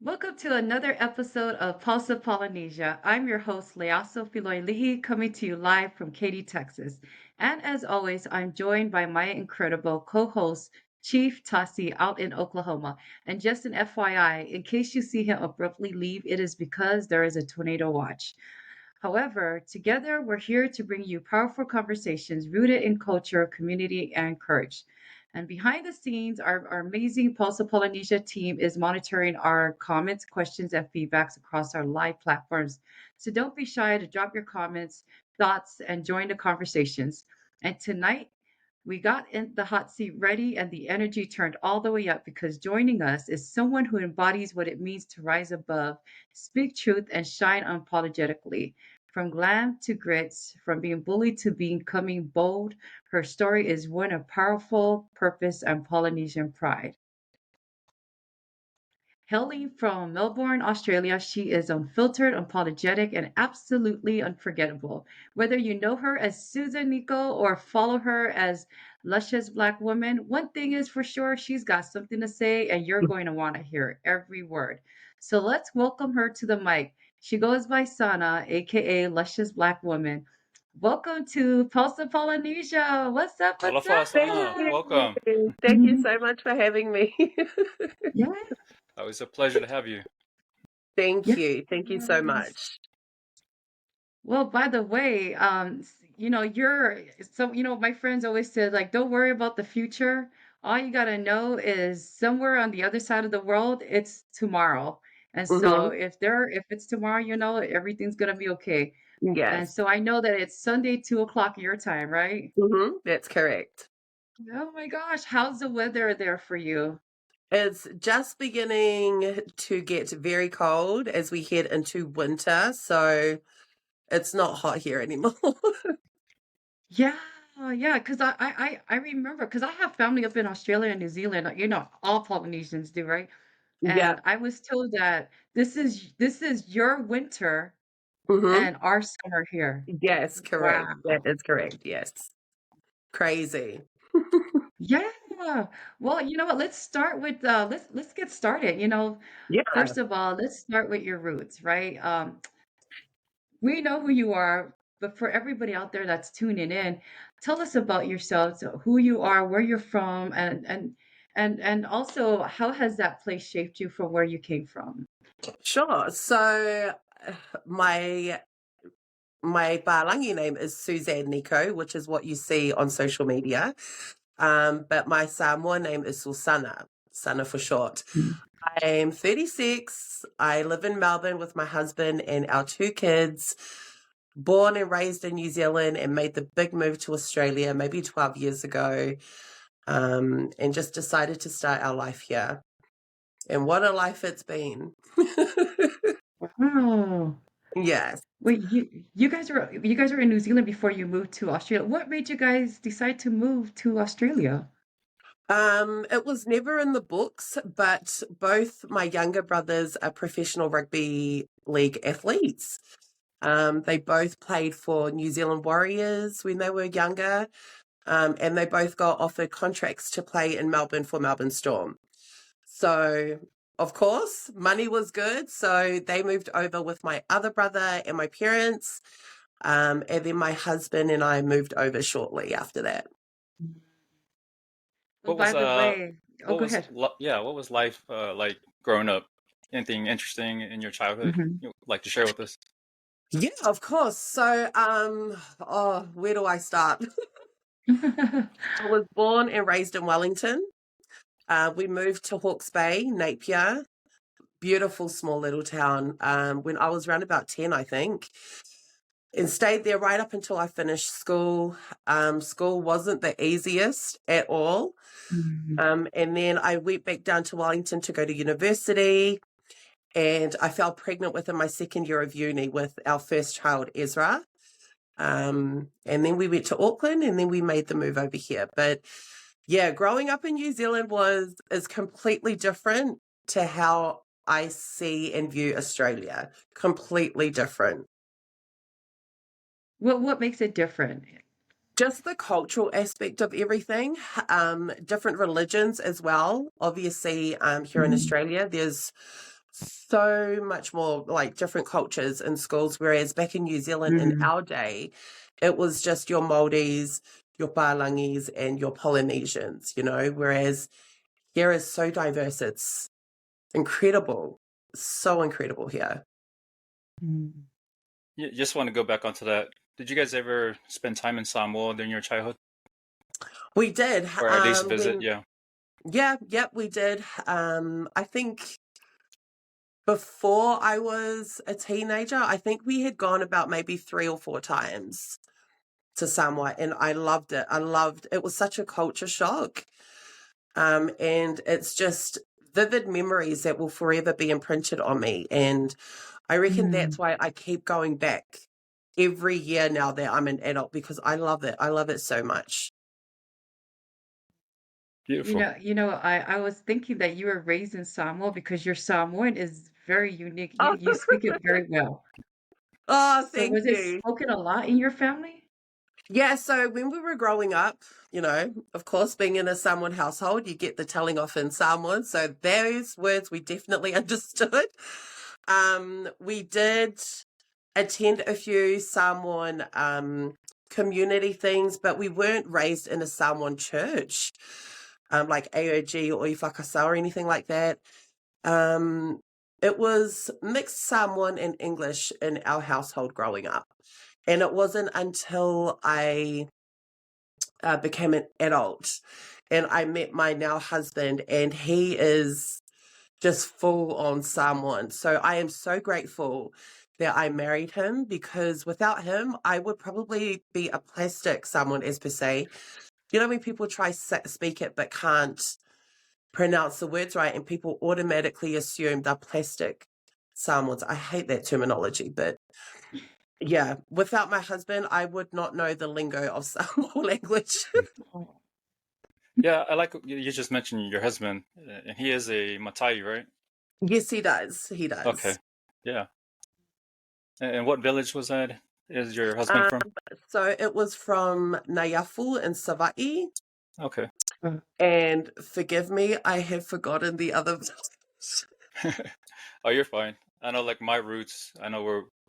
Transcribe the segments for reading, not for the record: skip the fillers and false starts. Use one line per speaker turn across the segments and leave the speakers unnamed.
Welcome to another episode of Pulse of Polynesia. I'm your host, Leaso coming to you live from Katy, Texas. And as always, I'm joined by my incredible co-host, Chief Tassi, out in Oklahoma. And just an FYI, in case you see him abruptly leave, it is because there is a tornado watch. However, together we're here to bring you powerful conversations rooted in culture, community, and courage. And behind the scenes, our amazing Pulse of Polynesia team is monitoring our comments, questions, and feedbacks across our live platforms. So don't be shy to drop your comments, thoughts, and join the conversations. And tonight, we got in the hot seat ready and the energy turned all the way up because joining us is someone who embodies what it means to rise above, speak truth, and shine unapologetically. From glam to grits, from being bullied to becoming bold, her story is one of powerful purpose and Polynesian pride. Hailing from Melbourne, Australia, she is unfiltered, unapologetic, and absolutely unforgettable. Whether you know her as Suzanne Niko or follow her as luscious black woman, one thing is for sure, she's got something to say, and you're going to want to hear every word. So let's welcome her to the mic. She goes by Sana, aka Luscious Black Woman. Welcome to Pulse of Polynesia. What's up? What's
Alofa
up?
sana. Welcome.
Thank you so much for having me.
Yeah,
Always a pleasure to have you.
Thank
yeah.
you. Thank you so much.
Well, by the way, my friends always said, like, don't worry about the future. All you gotta know is somewhere on the other side of the world, it's tomorrow. And so
hmm
if it's tomorrow, everything's gonna be okay. And
Yes.
so I know that it's Sunday, 2 o'clock your time, right?
That's correct.
Oh my gosh, how's the weather there for you?
It's just beginning to get very cold as we head into winter, so it's not hot here anymore.
Yeah, yeah, because I remember because I have family up in Australia and New Zealand. All Polynesians do, right?
Yeah.
And I was told that this is your winter
hmm
and our summer here.
Yes,
Wow.
correct. That is correct. Yes. Crazy.
Yeah. Well, you know what? Let's start with let's get started.
Yeah.
First of all, let's start with your roots, right? We know who you are, but for everybody out there that's tuning in, tell us about yourself, so who you are, where you're from, and also how has that place shaped you from where you came from?
Sure. So my my Balangi name is Suzanne Niko, which is what you see on social media. But my Samoa name is Susana, Sana for short. I'm 36. I live in Melbourne with my husband and our two kids. Born and raised in New Zealand and made the big move to Australia maybe 12 years ago, and just decided to start our life here. And what a life it's been.
Oh.
Yes.
Wait, you guys were in New Zealand before you moved to Australia. What made you guys decide to move to Australia?
It was never in the books, but both my younger brothers are professional rugby league athletes. They both played for New Zealand Warriors when they were younger, and they both got offered contracts to play in Melbourne for Melbourne Storm. So, of course, money was good. So they moved over with my other brother and my parents. And then my husband and I moved over shortly after that.
Oh,
What
by
was
the way, oh,
what
go
was
ahead.
what was life like growing up? Anything interesting in your childhood
Hmm.
you'd like to share with us?
Yeah, of course. So, where do I start? I was born and raised in Wellington. We moved to Hawke's Bay, Napier, beautiful small little town, when I was around about 10, I think, and stayed there right up until I finished school. School wasn't the easiest at all.
Mhm.
And then I went back down to Wellington to go to university, and I fell pregnant within my second year of uni with our first child, Ezra. And then we went to Auckland, and then we made the move over here. But yeah, growing up in New Zealand is completely different to how I see and view Australia. Completely different.
What makes it different?
Just the cultural aspect of everything, different religions as well. Obviously, here in
Mhm.
Australia, there's so much more like different cultures in schools, whereas back in New Zealand in
Mm.
our day, it was just your Māoris, your Palangis, and your Polynesians, whereas here is so diverse. It's incredible. So incredible here.
Mm.
Just want to go back onto that. Did you guys ever spend time in Samoa during your childhood,
We did.
or at least visit?
We did. I think before I was a teenager, I think we had gone about maybe 3 or 4 times to Samoa, and I loved it. It was such a culture shock. And it's just vivid memories that will forever be imprinted on me. And I reckon that's why I keep going back every year now that I'm an adult, because I love it. I love it so much.
Beautiful.
I was thinking that you were raised in Samoa because your Samoan is very unique. You
Oh,
you speak it very well. So
thank
was it
you.
spoken a lot in your family?
Yeah, so when we were growing up, of course, being in a Samoan household, you get the telling off in Samoan. So those words we definitely understood. We did attend a few Samoan community things, but we weren't raised in a Samoan church, like AOG or Ifakasa or anything like that. It was mixed Samoan and English in our household growing up. And it wasn't until I became an adult and I met my now husband, and he is just full on Samoan. So I am so grateful that I married him, because without him, I would probably be a plastic Samoan, as per se. When people try speak it but can't pronounce the words right, and people automatically assume they're plastic Samoans. I hate that terminology, but yeah, without my husband, I would not know the lingo of Samoan language.
Oh.
Yeah, I like you just mentioned your husband, and he is a Matai, right?
Yes, he does. He
Okay.
does.
Yeah. And what village was that? Is your husband from?
So it was from Nayafu in Savai'i.
Okay.
And forgive me, I have forgotten the other.
Oh, you're fine. I know, like my roots.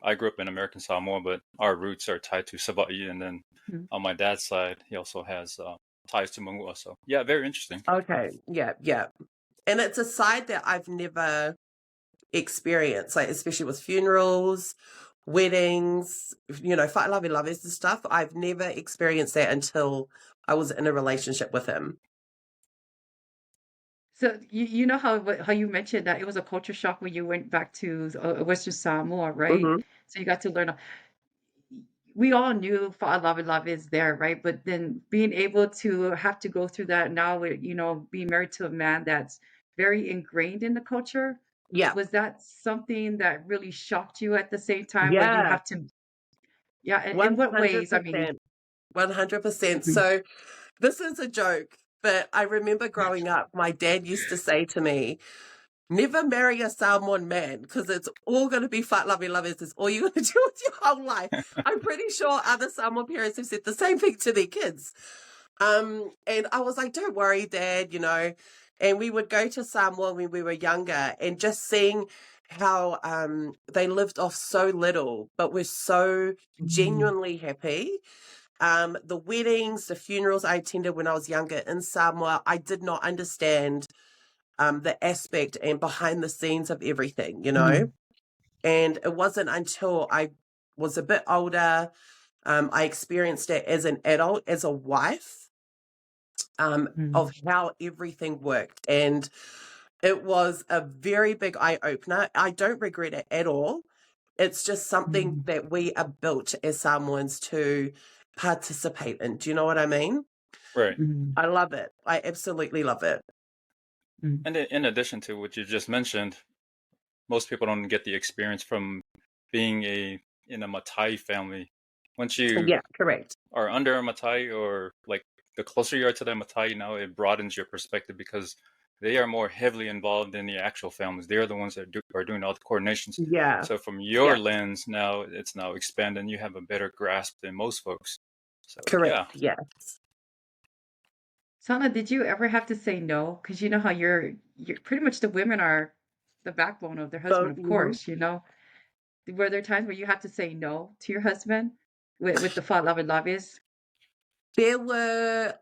I grew up in American Samoa, but our roots are tied to Savai'i, and then
Mhm.
on my dad's side, he also has ties to Mangua. So yeah, very interesting.
Okay, yeah. And it's a side that I've never experienced, like especially with funerals, weddings, wha'alawe-laves and stuff. I've never experienced that until I was in a relationship with him.
So you know how you mentioned that it was a culture shock when you went back to Western Samoa, right?
Mhm.
So you got to learn. We all knew love is there, right? But then being able to have to go through that now with, being married to a man that's very ingrained in the culture,
Yeah,
was that something that really shocked you at the same time where you
yeah,
have to, yeah, in what ways? I mean,
100%. 100%.
Mhm.
So this is a joke, but I remember growing up, my dad used to say to me, never marry a Samoan man, because it's all going to be wha'alawe-laves. It's all you're going to do with your whole life. I'm pretty sure other Samoan parents have said the same thing to their kids. And I was like, don't worry, Dad, And we would go to Samoa when we were younger, and just seeing how they lived off so little, but were so genuinely happy. The weddings, the funerals I attended when I was younger in Samoa, I did not understand the aspect and behind the scenes of everything,
Mhm.
And it wasn't until I was a bit older, I experienced it as an adult, as a wife,
Mhm.
of how everything worked. And it was a very big eye opener. I don't regret it at all. It's just something
Mhm.
that we are built as Samoans to participate in. Do you know what I mean?
Right.
Mhm.
I love it. I absolutely love it.
Mhm.
And in addition to what you just mentioned, most people don't get the experience from being in a Matai family. Once you
Yeah, correct.
are under a Matai, or like the closer you are to that Matai, now it broadens your perspective, because they are more heavily involved in the actual families. They are the ones that are doing all the coordinations.
Yeah,
So from your
yeah,
lens, now it's now expanded, and you have a better grasp than most folks. So yeah.
correct. Yeah.
Sana, did you ever have to say no? Because you know how you're pretty much the women are the backbone of their
So,
husband, of course, you know. Were there times where you have to say no to your husband with the faalavelawes?
there were,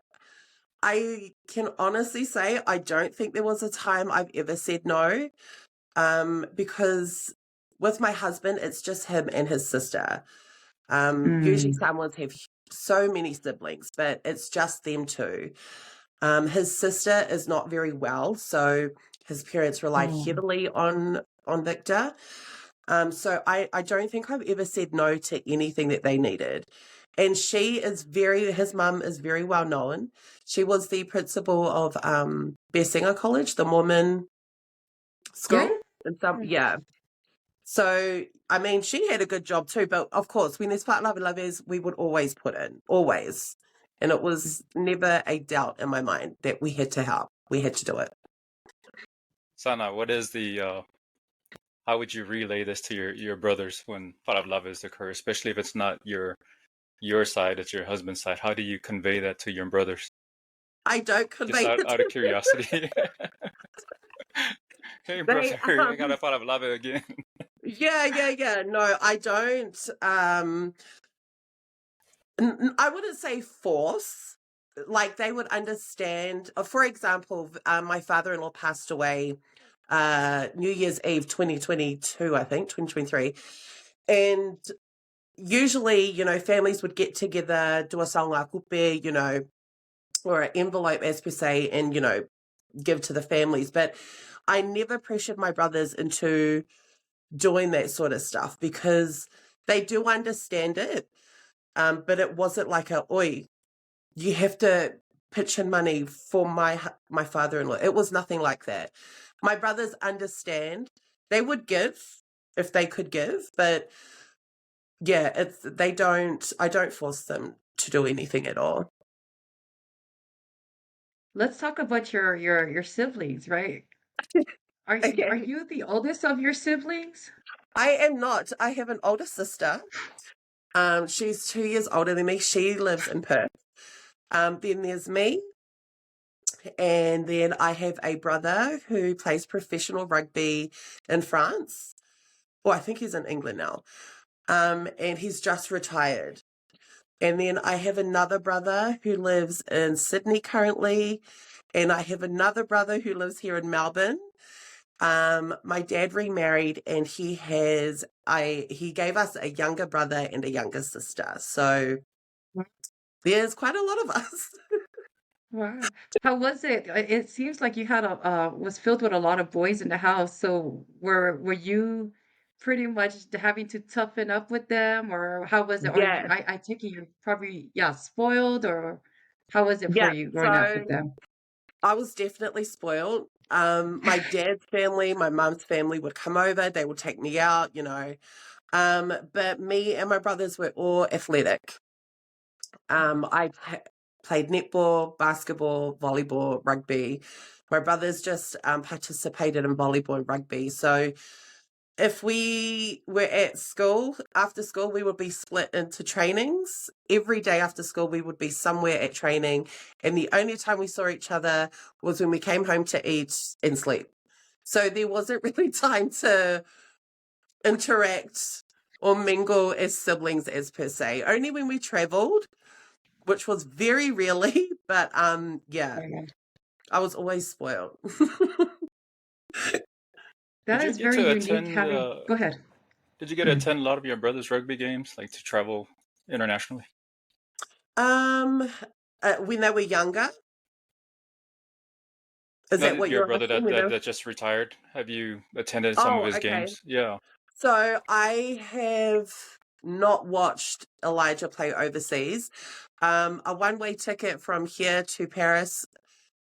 I can honestly say, I don't think there was a time I've ever said no, because with my husband, it's just him and his sister. Usually
Mm.
Samoans have so many siblings, but it's just them two. His sister is not very well, so his parents relied
Oh,
heavily on Victor. So I don't think I've ever said no to anything that they needed. And his mum is very well known. She was the principal of Bersinger College, the Mormon
yeah.
school. And
Yeah.
yeah. So, I mean, she had a good job too, but of course, when there's faalavelawes, we would always put in, always. And it was never a doubt in my mind that we had to help. We had to do it.
Sana, what is the how would you relay this to your brothers when faalavelawes occur, especially if it's not your side, it's your husband's side? How do you convey that to your brothers?
I don't
Just
convey it
out of
to
curiosity. Hey,
they,
brother, I got a faalavelawes again.
yeah. No, I don't. I wouldn't say force. Like they would understand. For example, my father-in-law passed away New Year's Eve 2022, I think, 2023. And usually, you know, families would get together, do a saunga kupe, you know, or an envelope as per se, and, you know, give to the families. But I never pressured my brothers into doing that sort of stuff because they do understand it. But it wasn't like oi, you have to pitch in money for my father-in-law. It was nothing like that. My brothers understand. They would give if they could give, but yeah, I don't force them to do anything at all.
Let's talk about your siblings, right? Are
Okay.
you the oldest of your siblings?
I am not. I have an older sister. She's 2 years older than me. She lives in Perth. Then there's me, and then I have a brother who plays professional rugby in France. Well, I think he's in England now. And he's just retired. And then I have another brother who lives in Sydney currently, and I have another brother who lives here in Melbourne. My dad remarried, and he gave us a younger brother and a younger sister. So there's quite a lot of us.
Wow. How was it? It seems like you had was filled with a lot of boys in the house. So were you pretty much having to toughen up with them, or how was it? Or
Yeah,
I take it you're probably, yeah, spoiled, or how was it for
yeah.
you growing up
So
with them?
I was definitely spoiled. My dad's family, my mum's family would come over. They would take me out, you know. But me and my brothers were all athletic. I played netball, basketball, volleyball, rugby. My brothers just participated in volleyball and rugby. So if we were at school, after school, we would be split into trainings. Every day after school, we would be somewhere at training. And the only time we saw each other was when we came home to eat and sleep. So there wasn't really time to interact or mingle as siblings as per se. Only when we traveled, which was very rarely, but yeah,
Yeah.
I was always spoiled.
Did
That
you
is
get
very
to
unique
attend?
having, go ahead.
Did you get to attend a lot of your brother's rugby games, like to travel internationally?
um, when they were younger, is
No,
that what
your
you're
brother
asking?
that just retired. Have you attended some of
Oh,
his
okay.
games? Yeah.
So I have not watched Elijah play overseas. A one-way ticket from here to Paris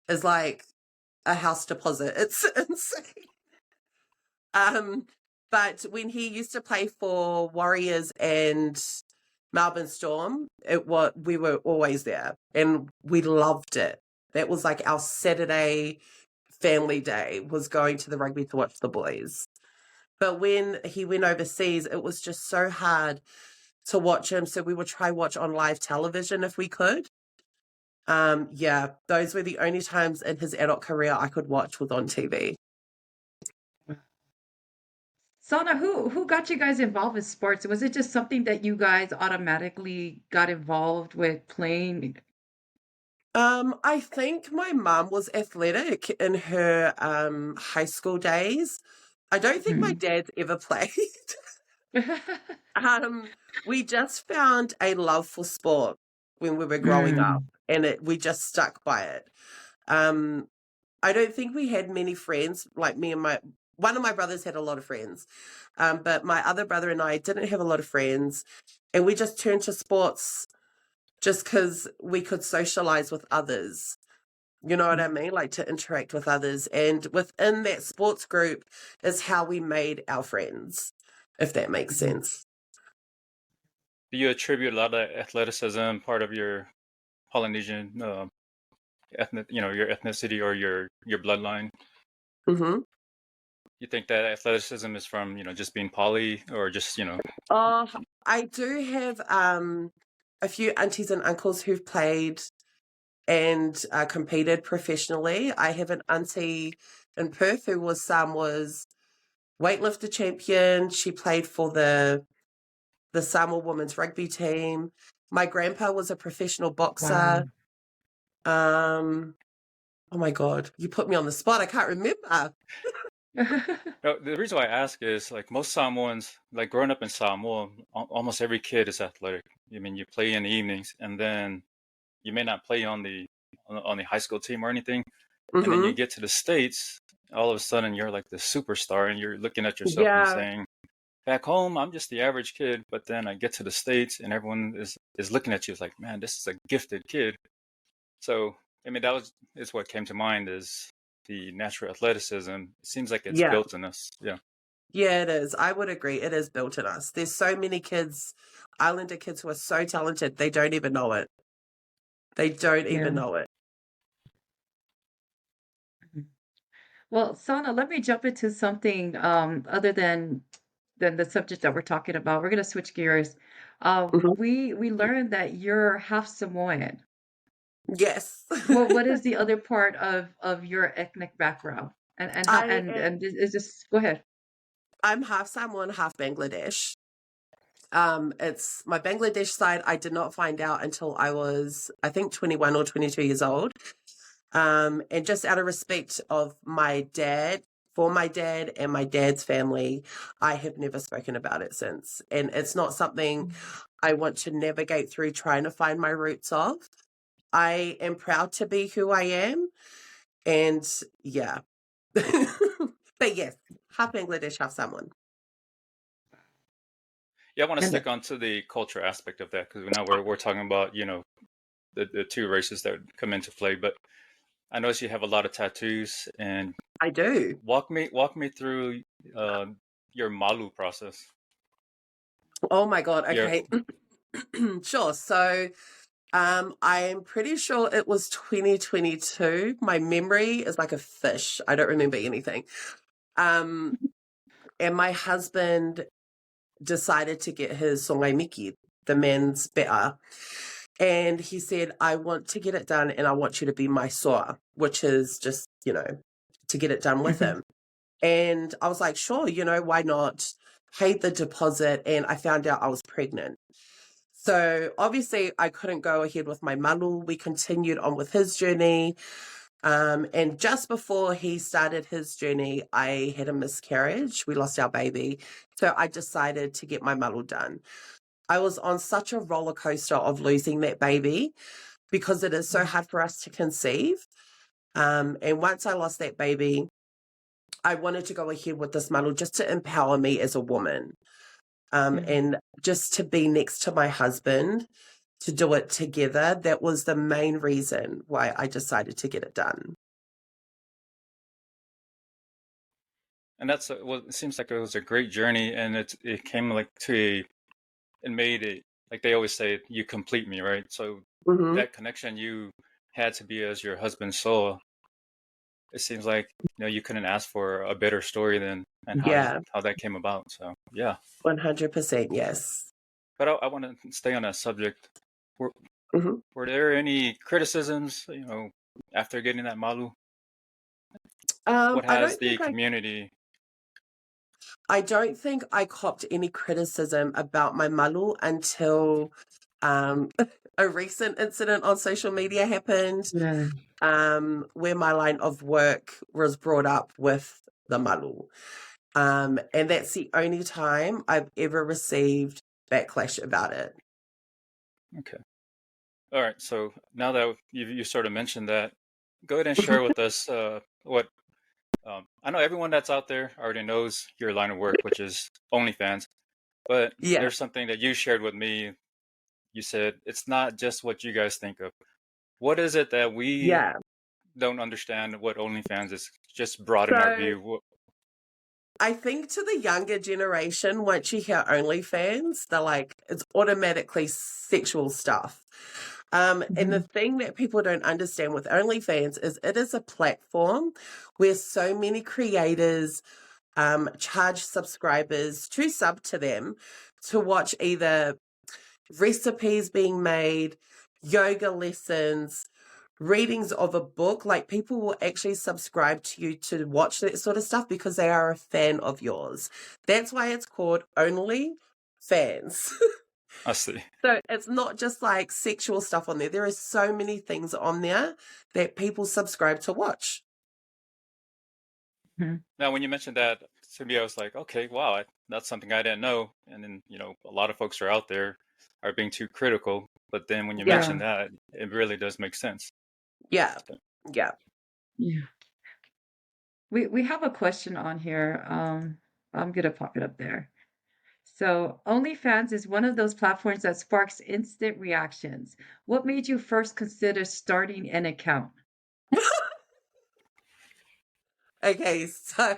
is like a house deposit. It's insane. But when he used to play for Warriors and Melbourne Storm, we were always there and we loved it. That was like our Saturday family day, was going to the rugby to watch the boys. But when he went overseas, it was just so hard to watch him. So we would try watch on live television if we could. Yeah, those were the only times in his adult career I could watch was on TV.
Sana, who got you guys involved with sports? Was it just something that you guys automatically got involved with playing?
I think my mum was athletic in her high school days. I don't think my
Mhm.
dad's ever played. We just found a love for sport when we were growing up,
Mm.
and we just stuck by it. Um, I don't think we had many friends. Like one of my brothers had a lot of friends, but my other brother and I didn't have a lot of friends, and we just turned to sports just because we could socialize with others. You know what I mean? Like to interact with others. And within that sports group is how we made our friends, if that makes
Mhm.
sense.
Do you attribute a lot of athleticism part of your Polynesian your ethnicity or your bloodline?
Mm-hmm.
You think that athleticism is from, just being poly or just,
Oh, I do have a few aunties and uncles who've played and competed professionally. I have an auntie in Perth who was Samoa's weightlifter champion. She played for the Samoa women's rugby team. My grandpa was a professional boxer.
Wow.
Um, oh my God, you put me on the spot. I can't remember.
No, the reason why I ask is like most Samoans, like growing up in Samoa, almost every kid is athletic. I mean, you play in the evenings, and then you may not play on the high school team or anything, and then you
Mm-hmm.
get to the States, all of a sudden you're like the superstar, and you're looking at yourself and
Yeah,
saying, "Back home, I'm just the average kid," but then I get to the States, and everyone is looking at you as like, "Man, this is a gifted kid." So, I mean, is what came to mind is the natural athleticism. It seems like it's
yeah,
built in us. Yeah.
yeah, it is. I would agree. It is built in us. There's so many kids, Islander kids, who are so talented, they don't even know it. They don't even
Yeah.
know it.
Mhm. Well, Sana, let me jump into something other than the subject that we're talking about. We're going to switch gears.
Mhm.
We learned that you're half Samoan.
Yes.
What is the other part of your ethnic background? And how
I
and
am,
is this go ahead.
I'm half Samoan, half Bangladesh. It's my Bangladesh side. I did not find out until I was, I think, 21 or 22 years old. And just out of respect of my dad, for my dad and my dad's family, I have never spoken about it since. And it's not something I want to navigate through trying to find my roots of. I am proud to be who I am. And yeah. But yes, half Bangladesh, half someone.
Yeah, I want to
And
stick on to the culture aspect of that because now we're talking about, the two races that come into play. But I notice you have a lot of tattoos, and
I do.
walk me through uh, your malu process.
Oh my God.
Your
Okay. Sure. So I'm pretty sure it was 2022. My memory is like a fish. I don't remember anything. Um, and my husband decided to get his songai miki, the men's better. And he said, I want to get it done and I want you to be my soa, which is just, to get it done with
Mhm.
him. And I was like, sure, why not? Paid the deposit and I found out I was pregnant. So obviously I couldn't go ahead with my malu. We continued on with his journey. And just before he started his journey, I had a miscarriage. We lost our baby. So I decided to get my malu done. I was on such a roller coaster of losing that baby because it is so hard for us to conceive. And once I lost that baby, I wanted to go ahead with this malu just to empower me as a woman.
Mhm.
And just to be next to my husband to do it together. That was the main reason why I decided to get it done.
and that's well, it seems like it was a great journey, and it came like it made it like they always say, you complete me, right? So
Mm-hmm.
that connection you had to be as your husband's soul. It seems like you couldn't ask for a better story than and
Yeah,
how that came about. So yeah,
100%. Yes.
but I want to stay on that subject. Were
Mm-hmm.
were there any criticisms, after getting that malu? What
I
has
don't
the
think I
community
I don't think I copped any criticism about my malu until a recent incident on social media happened,
Yeah.
where my line of work was brought up with the malu. And that's the only time I've ever received backlash about it.
Okay. All right. So now that you sort of mentioned that, go ahead and share with us what I know everyone that's out there already knows your line of work, which is OnlyFans. But
Yeah,
there's something that you shared with me. You said it's not just what you guys think of. What is it that we
yeah.
don't understand what OnlyFans is? Just broaden our
So
view.
I think to the younger generation, once you hear OnlyFans, they're like, it's automatically sexual stuff. And the thing that people don't understand with OnlyFans is it is a platform where so many creators charge subscribers to sub to them to watch either recipes being made, yoga lessons, readings of a book. Like, people will actually subscribe to you to watch that sort of stuff because they are a fan of yours. That's why it's called Only Fans.
I see.
So it's not just like sexual stuff on there. There are so many things on there that people subscribe to watch.
Now, when you mentioned that to me, I was like, okay, wow, that's something I didn't know. And then, a lot of folks are out there are being too critical. But then when you
Yeah.
mention that, it really does make sense.
Yeah.
So,
Yeah.
Yeah. We have a question on here. I'm gonna pop it up there. So, OnlyFans is one of those platforms that sparks instant reactions. What made you first consider starting an account?
Okay, so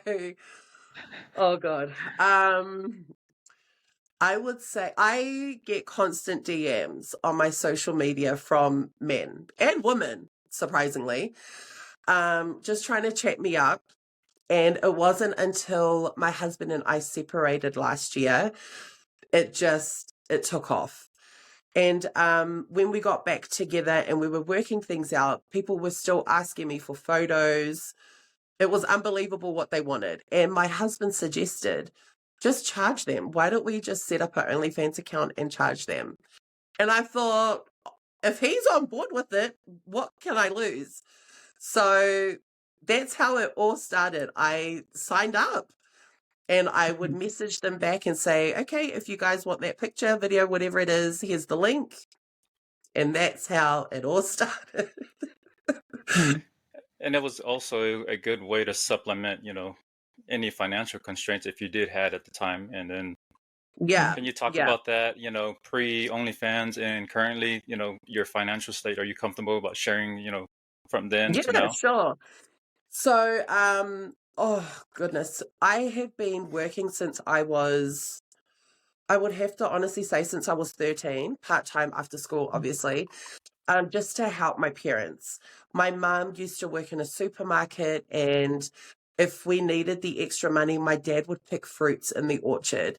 oh God. I would say I get constant DMs on my social media from men and women, surprisingly, just trying to chat me up. And it wasn't until my husband and I separated last year, it took off. And when we got back together and we were working things out, people were still asking me for photos. It was unbelievable what they wanted. And my husband suggested, just charge them. Why don't we just set up an OnlyFans account and charge them? And I thought, if he's on board with it, what can I lose? So that's how it all started. I signed up and I would message them back and say, okay, if you guys want that picture, video, whatever it is, here's the link. And that's how it all started.
and it was also a good way to supplement, any financial constraints if you did had at the time. And then
Yeah.
can you talk
Yeah.
about that, pre OnlyFans and currently, your financial state? Are you comfortable about sharing, from then to
Yeah,
now?
sure. So, oh goodness, I have been working since I would have to honestly say since I was 13, part-time after school, obviously, just to help my parents. My mom used to work in a supermarket, and if we needed the extra money, my dad would pick fruits in the orchard.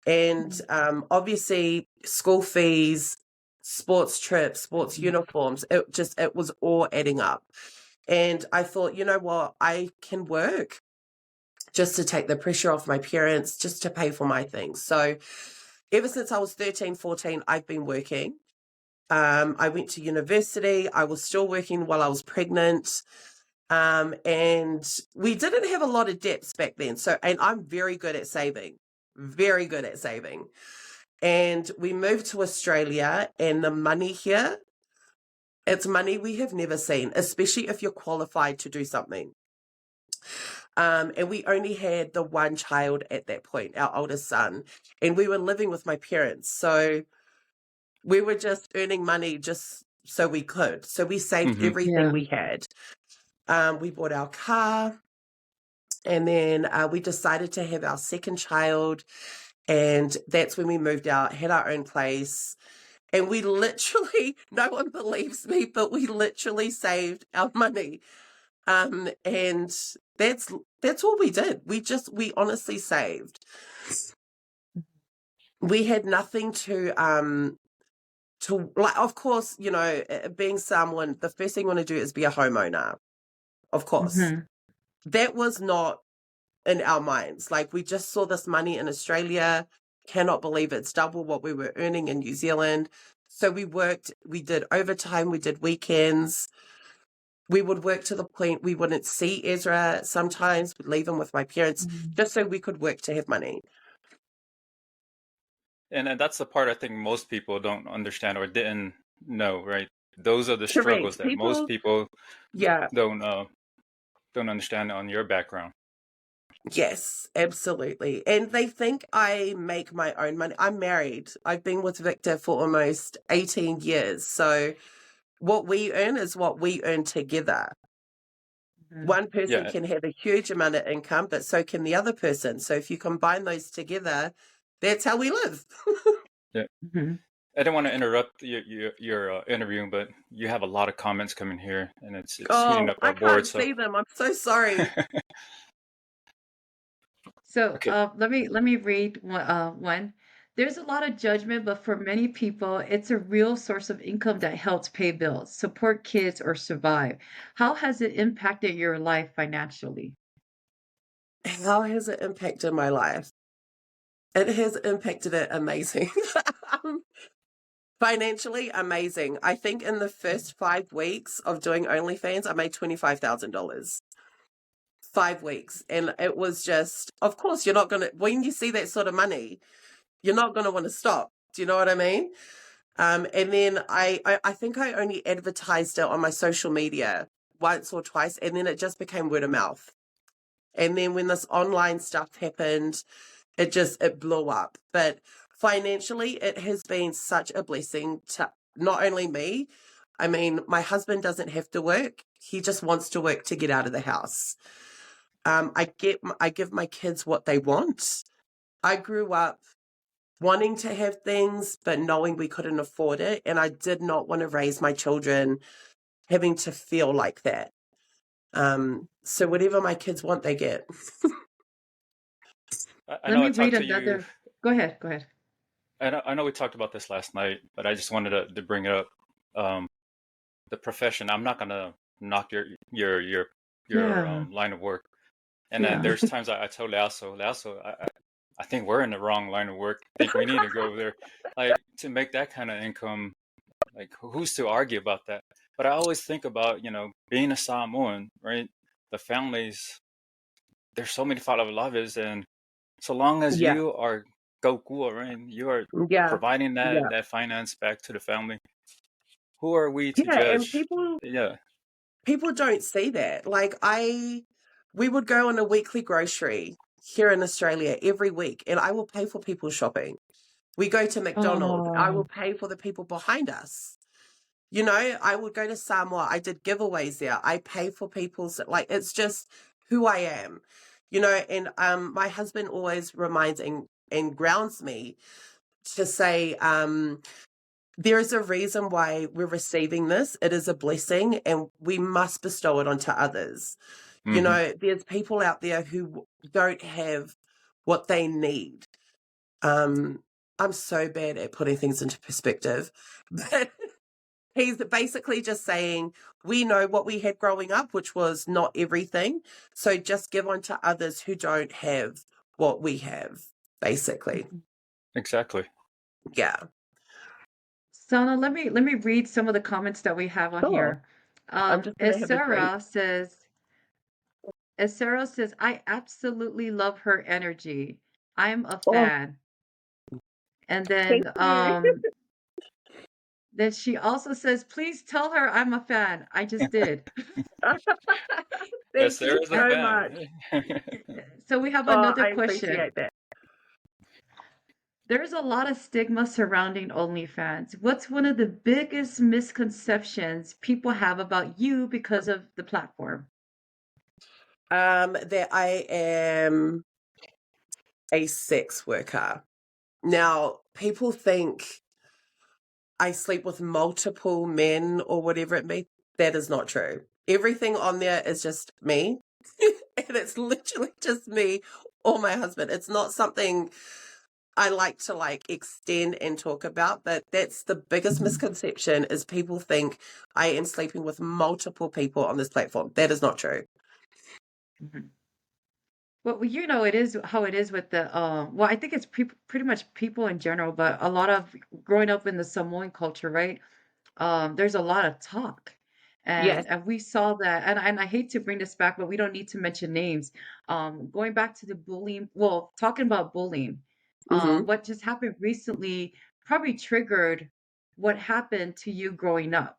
And obviously school fees, sports trips, sports uniforms, it was all adding up. And I thought, you know what, I can work just to take the pressure off my parents, just to pay for my things. So ever since I was 13, 14, I've been working. I went to university. I was still working while I was pregnant. And we didn't have a lot of debts back then. And I'm very good at saving, very good at saving. And we moved to Australia, and the money here, it's money we have never seen, especially if you're qualified to do something. And we only had the one child at that point, our oldest son, and we were living with my parents. So we were just earning money just so we could. So we saved everything
Yeah.
we had. We bought our car, and then we decided to have our second child. And that's when we moved out, had our own place. And we literally, no one believes me, but we literally saved our money. And that's all we did. We honestly saved. We had nothing to like, of course, being someone, the first thing you want to do is be a homeowner. Of course. That was not in our minds. Like, we just saw this money in Australia, cannot believe it's double what we were earning in New Zealand. So we worked, we did overtime, we did weekends. We would work to the point we wouldn't see Ezra sometimes. We'd leave him with my parents just so we could work to have money.
And that's the part I think most people don't understand or didn't know, right? Those are the
Correct.
struggles that most people
Yeah.
don't understand on your background.
Yes, absolutely. And they think I make my own money. I'm married. I've been with Victor for almost 18 years. So what we earn is what we earn together. One person
Yeah.
can have a huge amount of income, but so can the other person. So if you combine those together, that's how we live.
Yeah. I don't want to interrupt your interview, but you have a lot of comments coming here, and it's heating up
I
our board.
can't see them. I'm so sorry.
So
Okay.
let me read one. There's a lot of judgment, but for many people, it's a real source of income that helps pay bills, support kids, or survive. How has it impacted your life financially?
How has it impacted my life? It has impacted it amazing. Financially amazing. I think in the first 5 weeks of doing OnlyFans, I made $25,000. 5 weeks. And it was just, of course, you're not going to, when you see that sort of money, you're not going to want to stop. Do you know what I mean? And then I think I only advertised it on my social media once or twice, and then it just became word of mouth. And then when this online stuff happened, it blew up. But financially, it has been such a blessing to not only me. I mean, my husband doesn't have to work. He just wants to work to get out of the house. I give my kids what they want. I grew up wanting to have things, but knowing we couldn't afford it. And I did not want to raise my children having to feel like that. So whatever my kids want, they get.
I
Let
know
me
I
read
talked to you.
another. Go ahead. Go ahead.
I know we talked about this last night, but I just wanted to bring it up. The profession. I'm not gonna knock your
Yeah.
line of work. And
Yeah.
then there's times I tell Leaso, I think we're in the wrong line of work. I think we need to go over there, like to make that kind of income. Like who's to argue about that? But I always think about being a Samoan, right? The families. There's so many whalawalas, and so long as
Yeah.
you are kokua, right? You are
Yeah.
providing
Yeah.
that finance back to the family. Who are we to
Yeah. And
judge? Yeah.
people don't see that. Like we would go on a weekly grocery here in Australia every week, and I will pay for people's shopping. We go to McDonald's. I will
Oh.
pay for the people behind us. You know, I would go to Samoa. I did giveaways there. I pay for people's, like, it's just who I am, you know. And my husband always reminds and grounds me to say, there is a reason why we're receiving this. It is a blessing, and we must bestow it onto others. You know, there's people out there who don't have what they need. I'm so bad at putting things into perspective, but he's basically just saying, we know what we had growing up, which was not everything. So just give on to others who don't have what we have, basically.
Exactly.
Yeah.
Sana, let me read some of the comments that we have on
Sure.
here.
I'm just going to have a drink.
As Sarah says, I absolutely love her energy. I'm a
Oh,
fan. And
thank you.
then she also says, please tell her I'm a fan. I just did.
Thank you
Sarah's a
so
fan.
much.
So we have
Oh,
another
I
question.
appreciate that.
There's a lot of stigma surrounding OnlyFans. What's one of the biggest misconceptions people have about you because of the platform?
That I am a sex worker. Now, people think I sleep with multiple men or whatever it may. That is not true. Everything on there is just me. And it's literally just me or my husband. It's not something I like to extend and talk about, but that's the biggest misconception is people think I am sleeping with multiple people on this platform. That is not true.
Well, it is how it is with the well, I think it's pretty much people in general, but a lot of growing up in the Samoan culture, right? There's a lot of talk.
Yes.
And we saw that, and I hate to bring this back, but we don't need to mention names. Going back to the bullying, well, talking about bullying,
Hmm.
what just happened recently probably triggered what happened to you growing up,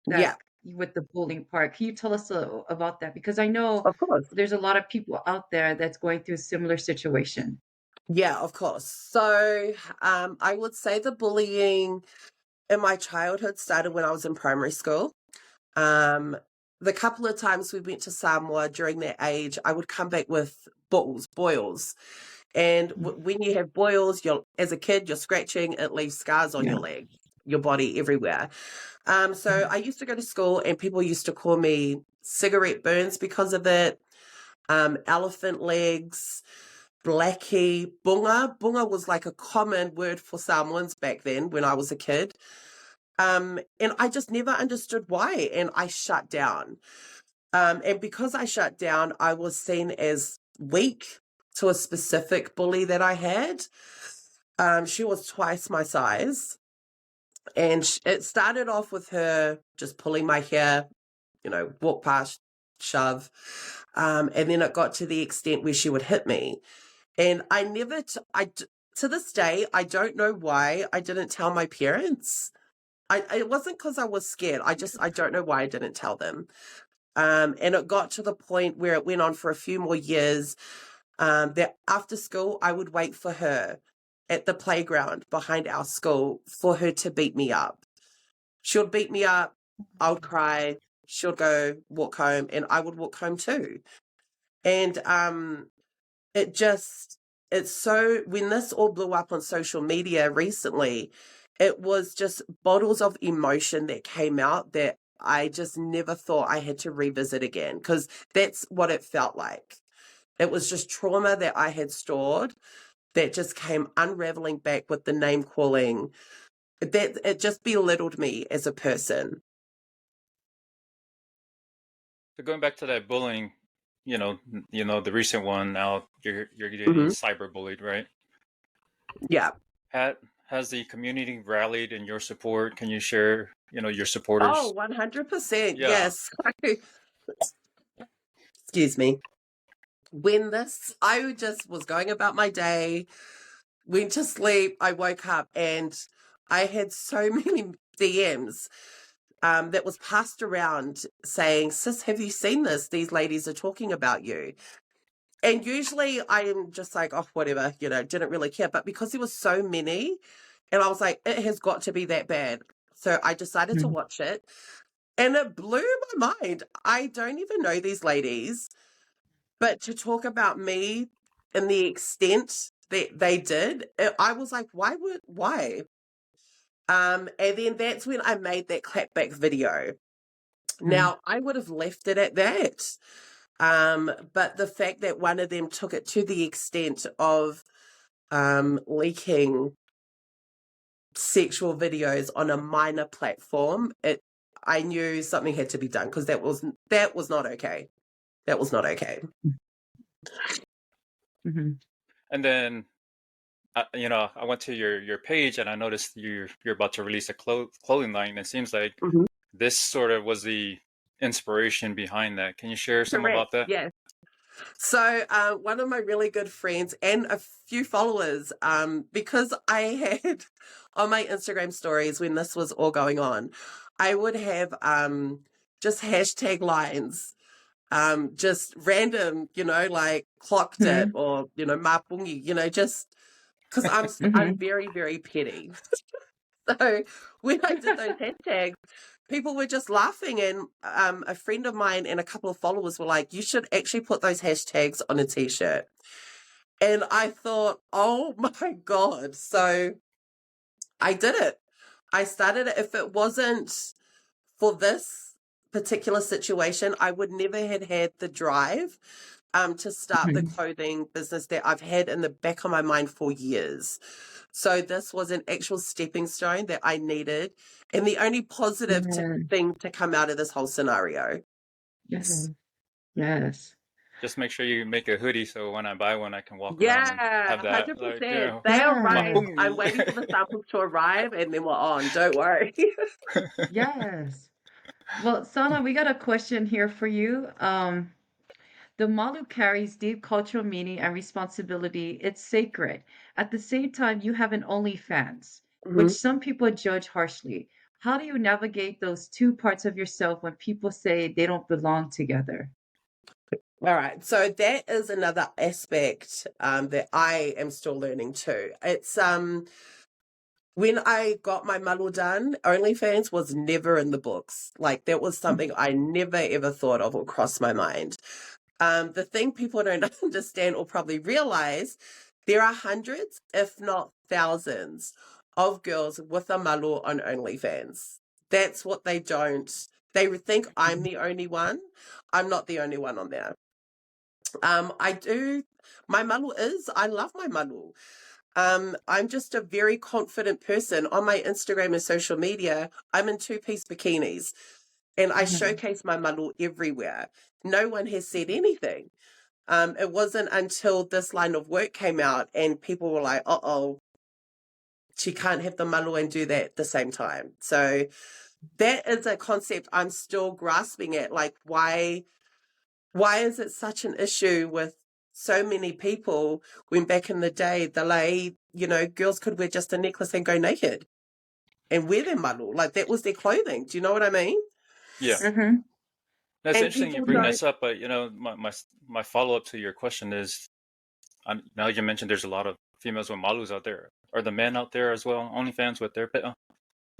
Yeah,
that with the bullying part. Can you tell us about that? Because I know
of course.
there's a lot of people out there that's going through a similar situation.
Yeah, of course. So I would say the bullying in my childhood started when I was in primary school. Um, the couple of times we went to Samoa during that age, I would come back with boils. And when you have boils, as a kid, you're scratching, it leaves scars on
Yeah.
your leg, your body, everywhere. So I used to go to school and people used to call me cigarette burns because of it, elephant legs, blackie, bunga. Bunga was like a common word for Samoans back then when I was a kid. And I just never understood why. And I shut down. And because I shut down, I was seen as weak to a specific bully that I had. She was twice my size. And it started off with her just pulling my hair, walk past, shove. And then it got to the extent where she would hit me. And I never, to this day, I don't know why I didn't tell my parents. It wasn't because I was scared. I don't know why I didn't tell them. And it got to the point where it went on for a few more years, that after school, I would wait for her at the playground behind our school for her to beat me up. She would beat me up. I would cry. She would go walk home and I would walk home too. And it just, it's so, when this all blew up on social media recently, it was just bottles of emotion that came out that I just never thought I had to revisit again, because that's what it felt like. It was just trauma that I had stored that just came unraveling back with the name calling. That it just belittled me as a person.
So going back to that bullying, the recent one now, you're getting
Hmm.
cyberbullied, right?
Yeah.
Has the community rallied in your support? Can you share, your supporters?
Oh, 100%.
Yeah.
Yes. Excuse me. When I just was going about my day, went to sleep, I woke up and I had so many DMs that was passed around saying, "Sis, have you seen this? These ladies are talking about you." And usually I am just like, oh, whatever, didn't really care. But because there was so many, and I was like, it has got to be that bad. So I decided to
Mhm.
watch it and it blew my mind. I don't even know these ladies, but to talk about me and the extent that they did, I was like, why? And then that's when I made that clapback video.
Mhm.
Now, I would have left it at that. But the fact that one of them took it to the extent of leaking sexual videos on a minor platform, I knew something had to be done, because that was not okay. That was not okay.
Mhm.
And then, I went to your page and I noticed you're about to release a clothing line. It seems like
Mhm.
this sort of was the inspiration behind that. Can you share some
Correct.
about that?
Yes. So one of my really good friends and a few followers, because I had on my Instagram stories when this was all going on, I would have just hashtag lines, just random, like clocked it,
Mhm.
or mapungi, just because I'm
Mhm.
very, very petty. So when I did those hashtags, people were just laughing, and a friend of mine and a couple of followers were like, "You should actually put those hashtags on a t-shirt." And I thought, oh my God. So I did it. I started it. If it wasn't for this particular situation, I would never have had the drive to start the
Mhm.
clothing business that I've had in the back of my mind for years. So this was an actual stepping stone that I needed, and the only positive
Yeah.
thing to come out of this whole scenario.
Yes. Yes.
Just make sure you make a hoodie so when I buy one, I can walk around and
Yeah,
have that, like,
100%. They
my
Yes.
arrive. I'm
homies.
waiting for the samples to arrive and then we're on. Don't worry.
Yes. Well, Sana, we got a question here for you. The Malu carries deep cultural meaning and responsibility. It's sacred. At the same time, you have an OnlyFans, which
Mhm.
some people judge harshly. How do you navigate those two parts of yourself when people say they don't belong together?
All right. So that is another aspect that I am still learning too. It's when I got my malu done, OnlyFans was never in the books. Like that was something I never ever thought of or crossed my mind. The thing people don't understand or probably realize, there are hundreds, if not thousands, of girls with a malu on OnlyFans. That's what they don't. They think I'm the only one. I'm not the only one on there. I do. My malu is. I love my malu. I'm just a very confident person. On my Instagram and social media, I'm in two-piece bikinis and I
Mhm.
showcase my malu everywhere. No one has said anything. It wasn't until this line of work came out and people were like, uh-oh, she can't have the malu and do that at the same time. So that is a concept I'm still grasping at. Like, why is it such an issue with so many people when back in the day, girls could wear just a necklace and go naked and wear their malu? Like, that was their clothing. Do you know what I mean?
Yeah.
Mhm.
That's
And
interesting you
people
bring
don't.
this up, but my follow-up to your question is, now you mentioned there's a lot of females with malus out there. Are the men out there as well, OnlyFans with their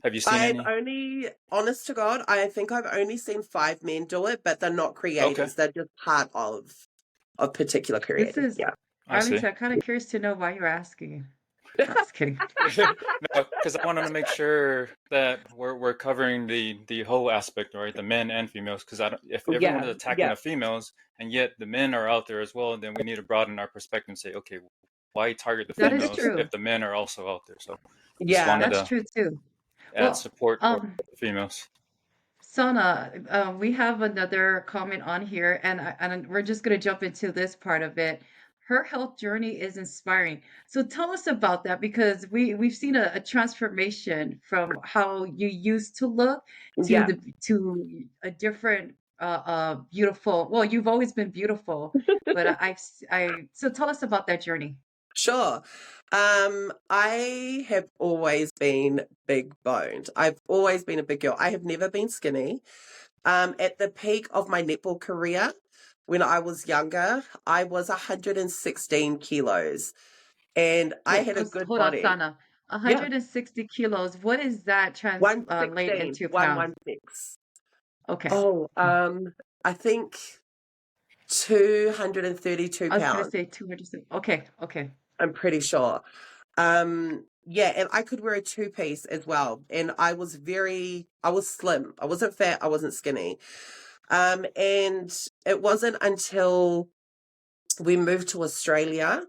have you seen
I've
any?
only, honest to God, I think I've only seen 5 men do it, but they're not
Okay,
creators. They're just part of particular
This
creators.
is
Yeah.
I see.
Arlington. I'm kind of curious to know why you're asking. I'm just kidding.
No, because I wanted to make sure that we're covering the whole aspect, right? The men and females. Because I don't, if everyone
Yeah.
is attacking
Yeah.
the females and yet the men are out there as well, then we need to broaden our perspective and say, okay, why target the
That is
females
true.
if the men are also out there? So just
Yeah.
wanted
That's
to
true too.
add
Well,
support for the females.
Sana, we have another comment on here, and we're just going to jump into this part of it. Her health journey is inspiring. So tell us about that because we've seen a transformation from how you used to look
Yeah.
to a different beautiful. Well, you've always been beautiful, but so tell us about that journey.
Sure. I have always been big boned. I've always been a big girl. I have never been skinny. At the peak of my netball career, when I was younger, I was 116 kilos and I had a good
Hold on,
body.
Sana.
Yeah.
160 kilos. What is that translate
116,
into pounds?
116.
Okay.
Oh, I think 232
I was gonna
pounds.
say 200. Okay, okay.
I'm pretty sure. Yeah, and I could wear a two-piece as well. And I was slim. I wasn't fat, I wasn't skinny. And it wasn't until we moved to Australia,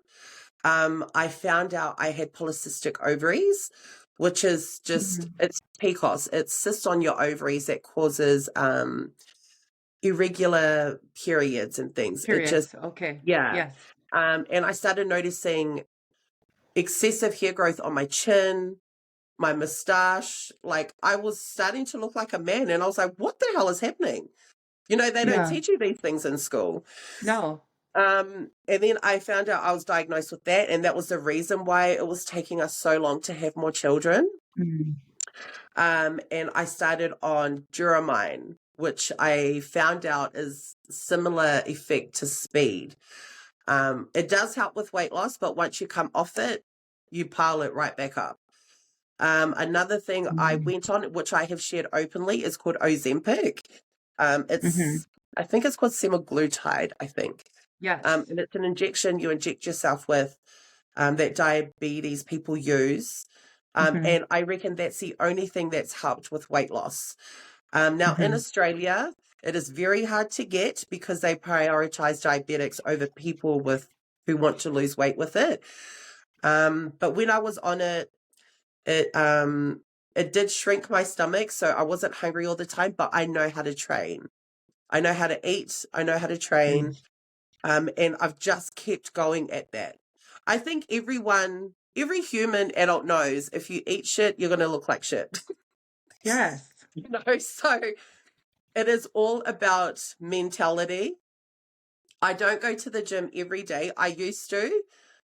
I found out I had polycystic ovaries, which is just,
Mhm.
it's PCOS. It cysts on your ovaries that causes irregular periods and things. It just,
Periods. Okay.
yeah.
Yes.
And I started noticing excessive hair growth on my chin, my mustache. Like I was starting to look like a man. And I was like, what the hell is happening? They don't
Yeah.
teach you these things in school.
No.
And then I found out I was diagnosed with that. And that was the reason why it was taking us so long to have more children.
Mm.
And I started on Duramine, which I found out is similar effect to speed. It does help with weight loss, but once you come off it, you pile it right back up. Another thing I
Mm.
went on, which I have shared openly, is called Ozempic.
Hmm.
I think it's called semaglutide, I think.
Yes.
And it's an injection you inject yourself with that diabetes people use.
Hmm.
And I reckon that's the only thing that's helped with weight loss. Now, in
Hmm.
Australia, it is very hard to get because they prioritize diabetics over people who want to lose weight with it. But when I was on it, it did shrink my stomach, so I wasn't hungry all the time, but I know how to train. I know how to eat. I know how to train. And I've just kept going at that. I think every human adult knows if you eat shit, you're going to look like shit.
Yes.
So it is all about mentality. I don't go to the gym every day. I used to,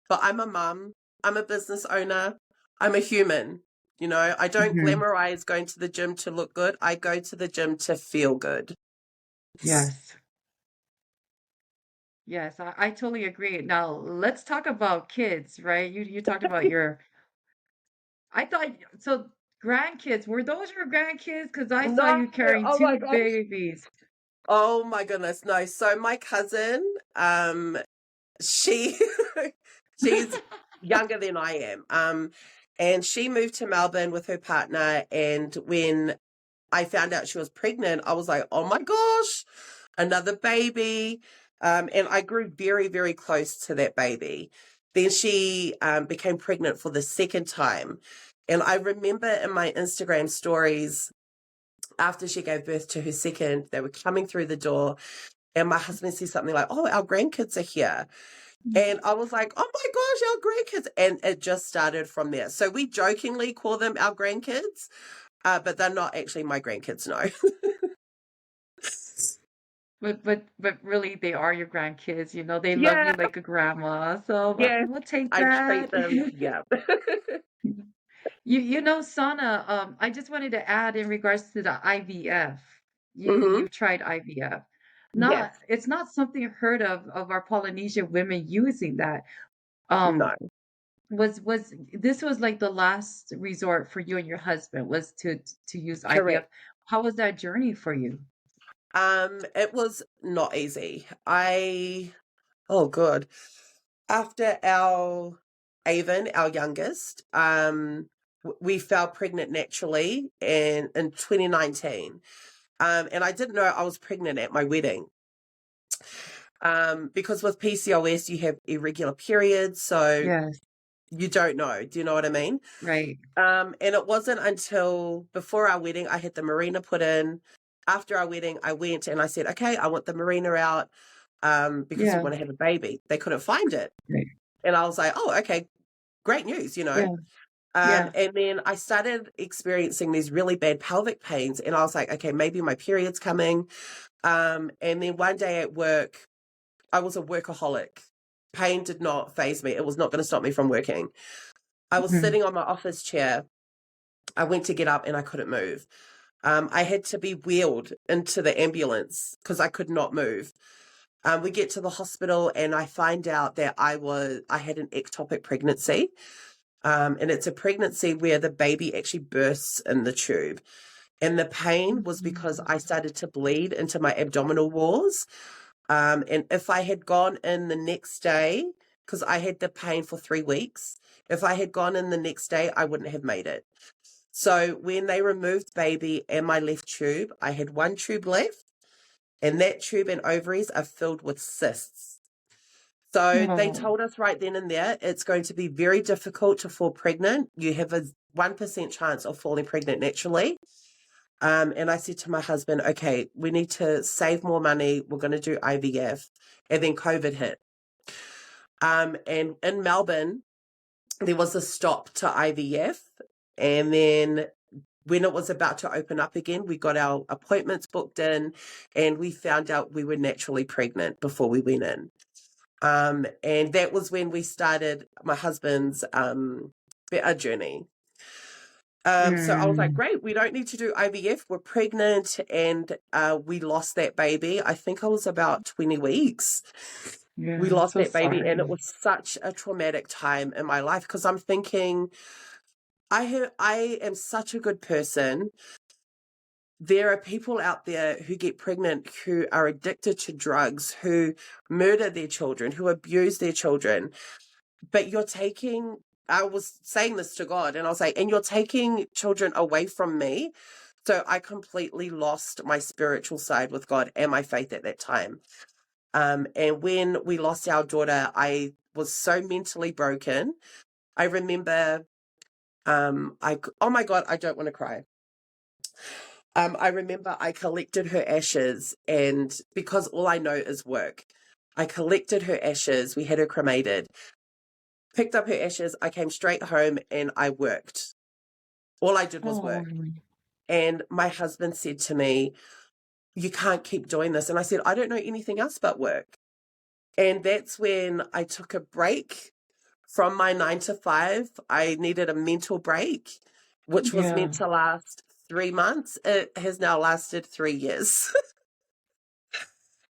but I'm a mum. I'm a business owner. I'm a human. I don't glamorize going to the gym to look good. I go to the gym to feel good.
Yes. Yes, I totally agree. Now let's talk about kids, right? You talked about I thought so grandkids, were those your grandkids? Because I saw
No,
you carrying
oh my
two
gosh.
babies.
Oh my goodness, no. So my cousin, she she's younger than I am. And she moved to Melbourne with her partner, and when I found out she was pregnant, I was like, oh my gosh, another baby. And I grew very, very close to that baby. Then she became pregnant for the second time. And I remember in my Instagram stories, after she gave birth to her second, they were coming through the door, and my husband said something like, oh, our grandkids are here. And I was like, oh my gosh, our grandkids. And it just started from there. So we jokingly call them our grandkids, but they're not actually my grandkids, no.
But really they are your grandkids, they love
Yeah,
you like a grandma. So
yeah.
we'll take
I treat
that.
them, yeah.
Sana, I just wanted to add in regards to the IVF.
Hmm.
You've tried IVF.
Yes,
It's not something heard of our Polynesian women using that. Um,
no,
was this was like the last resort for you and your husband was to use IVF.
correct.
How was that journey for you?
It was not easy. Oh, good. After our Avon, our youngest, we fell pregnant naturally in 2019. And I didn't know I was pregnant at my wedding. Because with PCOS, you have irregular periods, so
Yes,
you don't know. Do you know what I mean?
right.
And it wasn't until before our wedding, I had the marina put in. After our wedding, I went and I said, okay, I want the marina out because we
Yeah,
want to have a baby. They couldn't find it.
right.
And I was like, oh, okay, great news.
Yeah, yeah.
And then I started experiencing these really bad pelvic pains. And I was like, okay, maybe my period's coming. And then one day at work, I was a workaholic. Pain did not faze me. It was not going to stop me from working. I was
Mhm.
sitting on my office chair. I went to get up and I couldn't move. I had to be wheeled into the ambulance because I could not move. We get to the hospital and I find out that I had an ectopic pregnancy. And it's a pregnancy where the baby actually bursts in the tube. And the pain was because I started to bleed into my abdominal walls. And if I had gone in the next day, because I had the pain for 3 weeks, if I had gone in the next day, I wouldn't have made it. So when they removed baby and my left tube, I had one tube left, and that tube and ovaries are filled with cysts. So they
Oh,
told us right then and there, it's going to be very difficult to fall pregnant. You have a 1% chance of falling pregnant naturally. And I said to my husband, okay, we need to save more money. We're going to do IVF. And then COVID hit. And in Melbourne, there was a stop to IVF. And then when it was about to open up again, we got our appointments booked in and we found out we were naturally pregnant before we went in. And that was when we started my husband's journey. So I was like,
mm,
great, we don't need to do IVF. We're pregnant. And we lost that baby. I think I was about 20 weeks.
yeah,
We
I'm
lost
so
that baby. And it
sorry.
was such a traumatic time in my life because I'm thinking, I am such a good person. There are people out there who get pregnant who are addicted to drugs, who murder their children, who abuse their children. But I was saying this to God, and I was like, and you're taking children away from me. So I completely lost my spiritual side with God and my faith at that time. And when we lost our daughter, I was so mentally broken. I remember, oh my God, I don't want to cry. I remember I collected her ashes, and because all I know is work, I collected her ashes. We had her cremated. Picked up her ashes. I came straight home and I worked. All I did was
Oh,
work. And my husband said to me, you can't keep doing this. And I said, I don't know anything else but work. And that's when I took a break from my 9 to 5. I needed a mental break, which was
yeah.
meant to last 3 months. It has now lasted 3 years.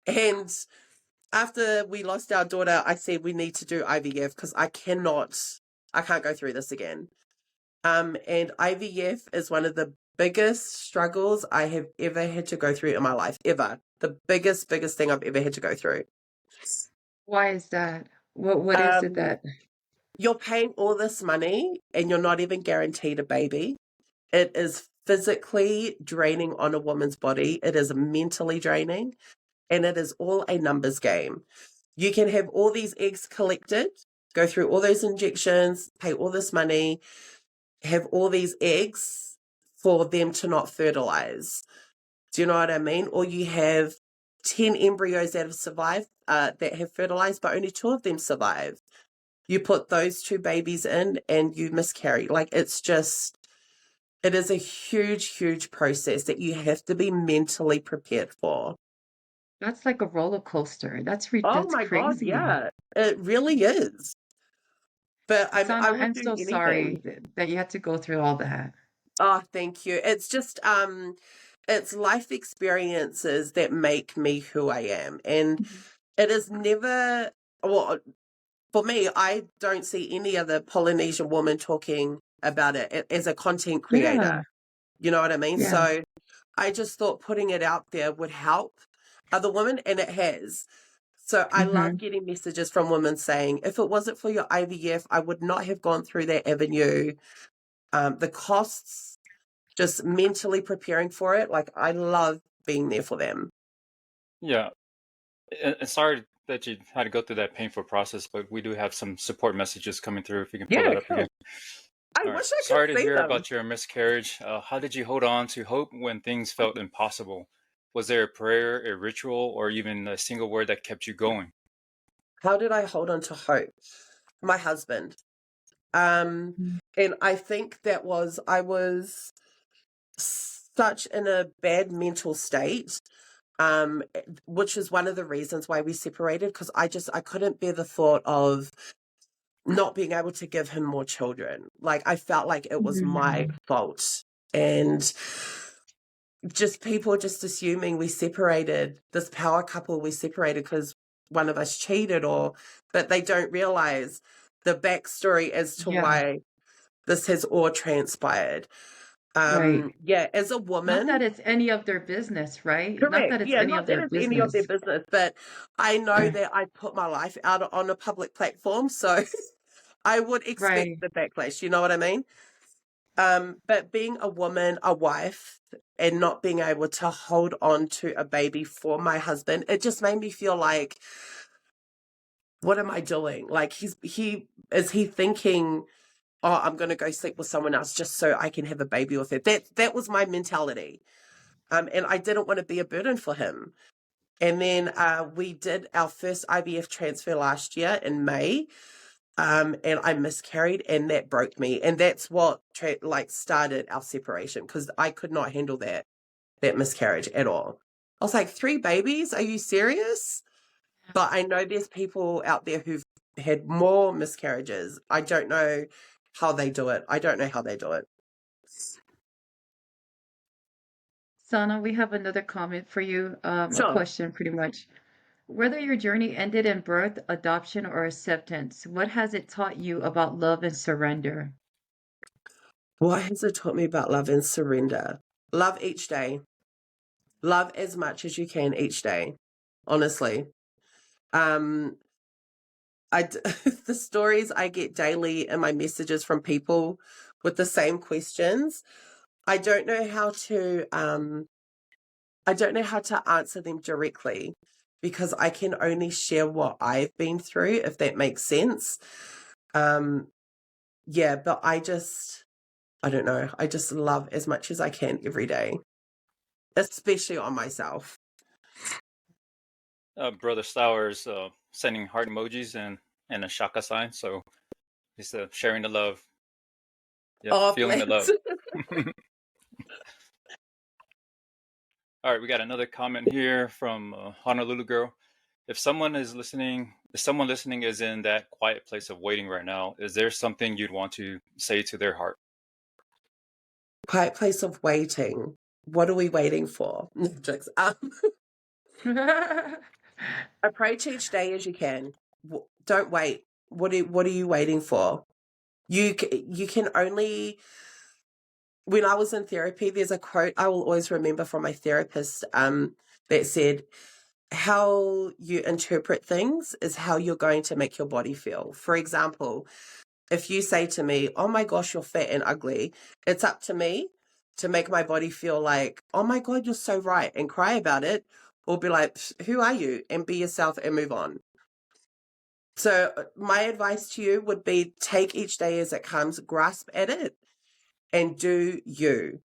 And after we lost our daughter, I said we need to do IVF because I can't go through this again. And IVF is one of the biggest struggles I have ever had to go through in my life, ever. The biggest thing I've ever had to go through.
Why is that? What is it
Um,
that?
you're paying all this money and you're not even guaranteed a baby. It is physically draining on a woman's body. It is mentally draining, and it is all a numbers game. You can have all these eggs collected, go through all those injections, pay all this money, have all these eggs for them to not fertilize. Do you know what I mean? Or you have 10 embryos that have survived, that have fertilized, but only 2 of them survive. You put those 2 babies in and you miscarry. Like, it is a huge process that you have to be mentally prepared for.
That's like a roller coaster.
Oh
That's
my God,
crazy.
yeah, it really is. But I
Sana,
would
I'm
do
so
anything.
sorry that you had to go through all that.
Oh, thank you. It's just, it's life experiences that make me who I am. And
Mhm.
it is never, well, for me, I don't see any other Polynesian woman talking about it as a content
Yeah,
creator. You know what I mean?
yeah.
So I just thought putting it out there would help other women, and it has. So I love
Hmm.
getting messages from women saying, if it wasn't for your IVF, I would not have gone through that avenue. The costs, just mentally preparing for it, like, I love being there for them.
Yeah, and sorry that you had to go through that painful process, but we do have some support messages coming through. If you can pull
Yeah,
that up again.
cool. I
All right.
wish I
Sorry to
could see
hear
them.
about your miscarriage. How did you hold on to hope when things felt impossible? Was there a prayer, a ritual, or even a single word that kept you going?
How did I hold on to hope? My husband. And I think I was such in a bad mental state, which is one of the reasons why we separated, because I couldn't bear the thought of not being able to give him more children. Like, I felt like it was my
Hmm.
fault. And just people just assuming we separated, this power couple, we separated because one of us cheated, but they don't realize the backstory as to
Yeah,
why this has all transpired.
right.
Yeah, as a
Not that
woman,
it's any of their business, right? Not
correct.
that it's
Yeah,
any
not
of
that
their
it's any of their
business.
business, but I know that I put my life out on a public platform, so I would expect
Right.
the backlash, you know what I mean? But being a woman, a wife, and not being able to hold on to a baby for my husband, it just made me feel like, what am I doing? Like, is he thinking, oh, I'm going to go sleep with someone else just so I can have a baby with her? That was my mentality. And I didn't want to be a burden for him. And then we did our first IVF transfer last year in May. And I miscarried, and that broke me. And that's what started our separation, because I could not handle that miscarriage at all. I was like, 3 babies? Are you serious? But I know there's people out there who've had more miscarriages. I don't know how they do it. I don't know how they do it.
Sana, we have another comment for you, a
Sure.
question pretty much. Whether your journey ended in birth, adoption, or acceptance, what has it taught you about love and surrender?
What has it taught me about love and surrender? Love each day. Love as much as you can each day. Honestly. Um, the stories I get daily in my messages from people with the same questions, I don't know how to answer them directly, because I can only share what I've been through, if that makes sense. Yeah, but I don't know. I just love as much as I can every day, especially on myself.
Brother Stowers sending heart emojis and a shaka sign. So he's sharing the love. Yep,
Oh,
feeling the
bless.
love. All right, we got another comment here from Honolulu girl. If someone listening is in that quiet place of waiting right now, is there something you'd want to say to their heart?
Quiet place of waiting. What are we waiting for? No, jokes. Approach each day as you can. Don't wait. What are you waiting for? You can only. When I was in therapy, there's a quote I will always remember from my therapist that said, how you interpret things is how you're going to make your body feel. For example, if you say to me, oh my gosh, you're fat and ugly, it's up to me to make my body feel like, oh my God, you're so right, and cry about it, or be like, who are you? And be yourself and move on. So my advice to you would be take each day as it comes, grasp at it, and do you.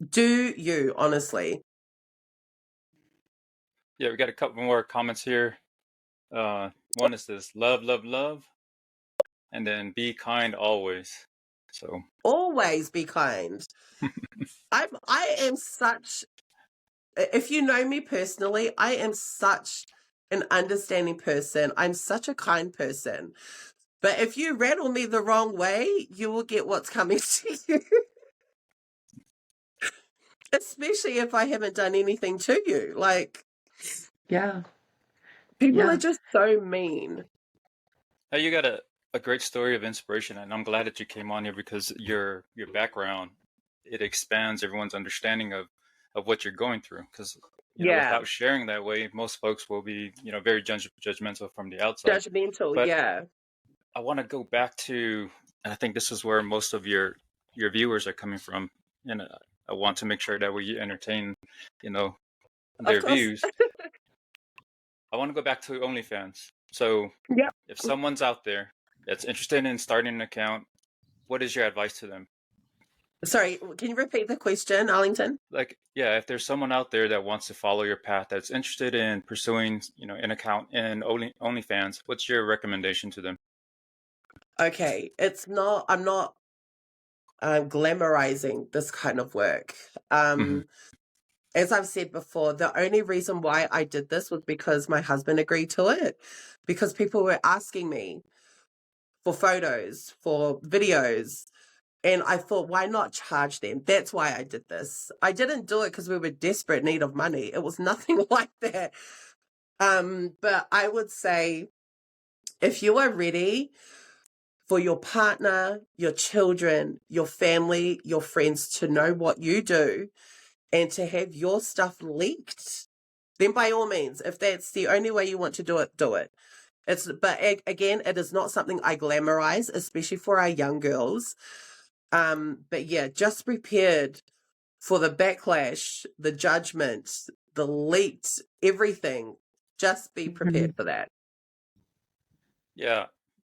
Do you, honestly.
Yeah, we got a couple more comments here. One is this: love, love, love, and then be kind always. So
Always be kind. I am such, if you know me personally, I am such an understanding person. I'm such a kind person. But if you rattle me the wrong way, you will get what's coming to you. Especially if I haven't done anything to you. Like,
Yeah.
people are
Yeah.
just so mean.
hey, you got a great story of inspiration, and I'm glad that you came on here because your background, it expands everyone's understanding of what you're going through. Because
Yeah.
without sharing that way, most folks will be very judgmental from the outside.
Judgmental,
But
yeah.
I want to go back to, and I think this is where most of your viewers are coming from, and I want to make sure that we entertain,
Of
their
course.
views. I want to go back to OnlyFans. So
Yep.
if someone's out there that's interested in starting an account, what is your advice to them?
Sorry, can you repeat the question, Arlington?
Like, yeah, if there's someone out there that wants to follow your path, that's interested in pursuing, an account in OnlyFans, what's your recommendation to them?
Okay, I'm not glamorizing this kind of work.
Mm-hmm.
As I've said before, the only reason why I did this was because my husband agreed to it, because people were asking me for photos, for videos, and I thought, why not charge them? That's why I did this. I didn't do it because we were desperate need of money. It was nothing like that. But I would say, if you are ready for your partner, your children, your family, your friends to know what you do and to have your stuff leaked, then by all means, if that's the only way you want to do it, do it. But again, it is not something I glamorize, especially for our young girls. But yeah, just prepared for the backlash, the judgment, the leaked, everything. Just be prepared for that.
Yeah.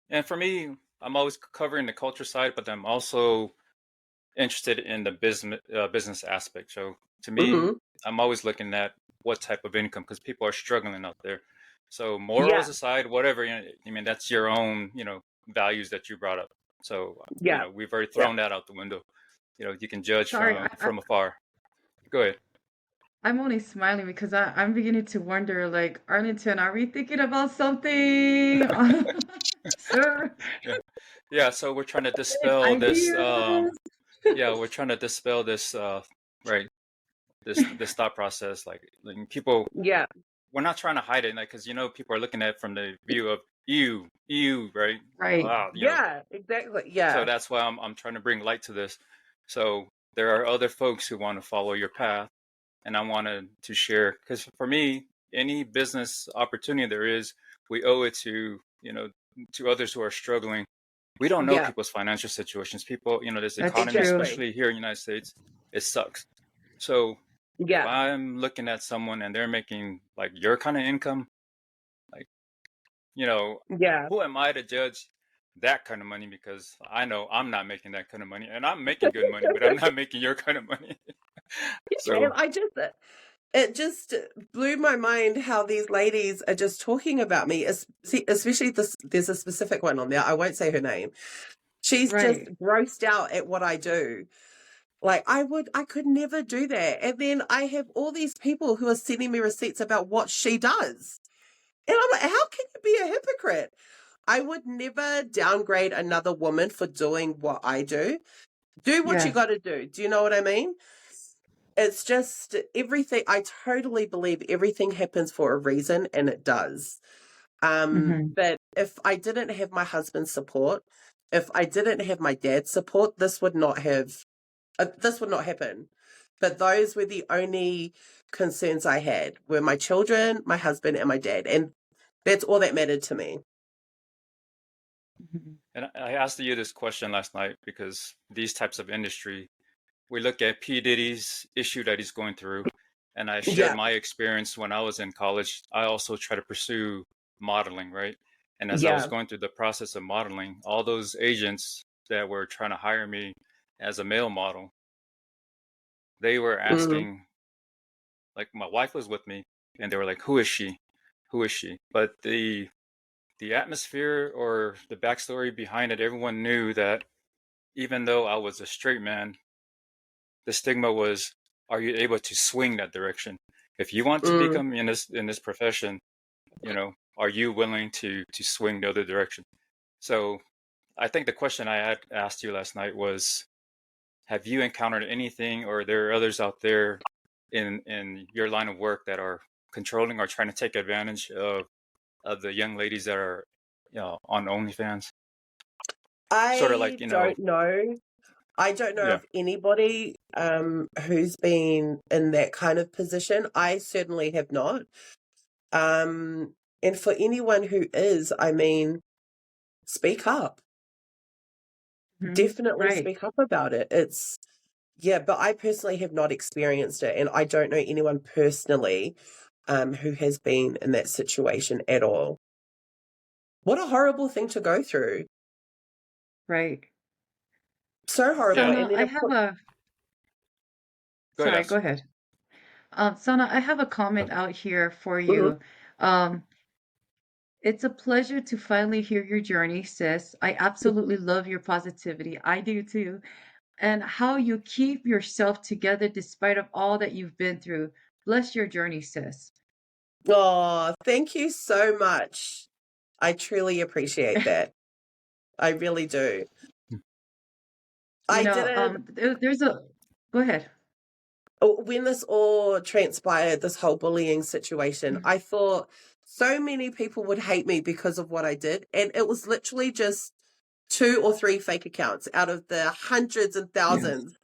And for me, I'm always covering the culture side, but I'm also interested in the business aspect. So to me,
Mm-hmm.
I'm always looking at what type of income because people are struggling out there. So
Yeah.
morals aside, whatever, I mean, that's your own, values that you brought up. So,
Yeah.
we've already thrown that out the window. You can judge
Sorry,
from afar. Go ahead.
I'm only smiling because I'm beginning to wonder, like, Arlington, are we thinking about something?
Yeah. Yeah. So we're trying to dispel this.
Ideas.
Yeah, we're trying to dispel this. Right. This thought process, like people.
Yeah.
We're not trying to hide it, like, because people are looking at it from the view of you, right?
Right.
Wow,
Yeah, exactly.
So
Yeah.
that's why I'm trying to bring light to this. So there are other folks who want to follow your path, and I wanted to share because for me, any business opportunity there is, we owe it to to others who are struggling. We don't know
Yeah.
people's financial situations. People, this
That's
economy,
true.
especially here in the United States, it sucks. So if
Yeah.
I'm looking at someone and they're making like your kind of income, like,
Yeah.
who am I to judge that kind of money? Because I know I'm not making that kind of money, and I'm making good money, but I'm not making your kind of money.
And
So
I just it just blew my mind how these ladies are just talking about me, especially there's a specific one on there. I won't say her name. She's just
Right.
grossed out at what I do. Like I could never do that. And then I have all these people who are sending me receipts about what she does. And I'm like, how can you be a hypocrite? I would never downgrade another woman for doing what I do. Do what you
Yes.
got to do. Do you know what I mean? It's just everything. I totally believe everything happens for a reason, and it does.
Hmm.
But if I didn't have my husband's support, if I didn't have my dad's support, this would not happen. But those were the only concerns I had, were my children, my husband, and my dad, and that's all that mattered to me.
Hmm.
And I asked you this question last night because these types of industry, we look at P. Diddy's issue that he's going through, and I shared
Yeah,
my experience when I was in college. I also tried to pursue modeling, right? And as I was
yeah,
going through the process of modeling, all those agents that were trying to hire me as a male model, they were
mm,
asking, like my wife was with me, and they were like, "Who is she? Who is she?" But the atmosphere or the backstory behind it, everyone knew that even though I was a straight man, the stigma was, are you able to swing that direction? If you want to
mm.
become in this profession, are you willing to swing the other direction? So I think the question I had asked you last night was, have you encountered anything, or are there others out there in your line of work that are controlling or trying to take advantage of the young ladies that are on OnlyFans? Sort of like,
I don't know. I don't know
yeah.
of anybody who's been in that kind of position. I certainly have not. And for anyone who is, I mean, speak up.
Hmm.
Definitely
Right.
speak up about it. Yeah, but I personally have not experienced it, and I don't know anyone personally who has been in that situation at all. What a horrible thing to go through.
Right.
So horrible.
Yeah.
And
Sana,
then
I
of
have
course,
a,
Go ahead,
sorry, go
Esther.
ahead. Sana, I have a comment out here for
mhm.
you. Um, it's a pleasure to finally hear your journey, sis. I absolutely love your positivity. I do too. And how you keep yourself together despite of all that you've been through. Bless your journey, sis.
Oh, thank you so much. I truly appreciate that. I really do.
You
I
know,
didn't,
there's a, go ahead.
when this all transpired, this whole bullying situation, I thought so many people would hate me because of what I did. And it was literally just 2 or 3 fake accounts out of the hundreds and
Yes.
thousands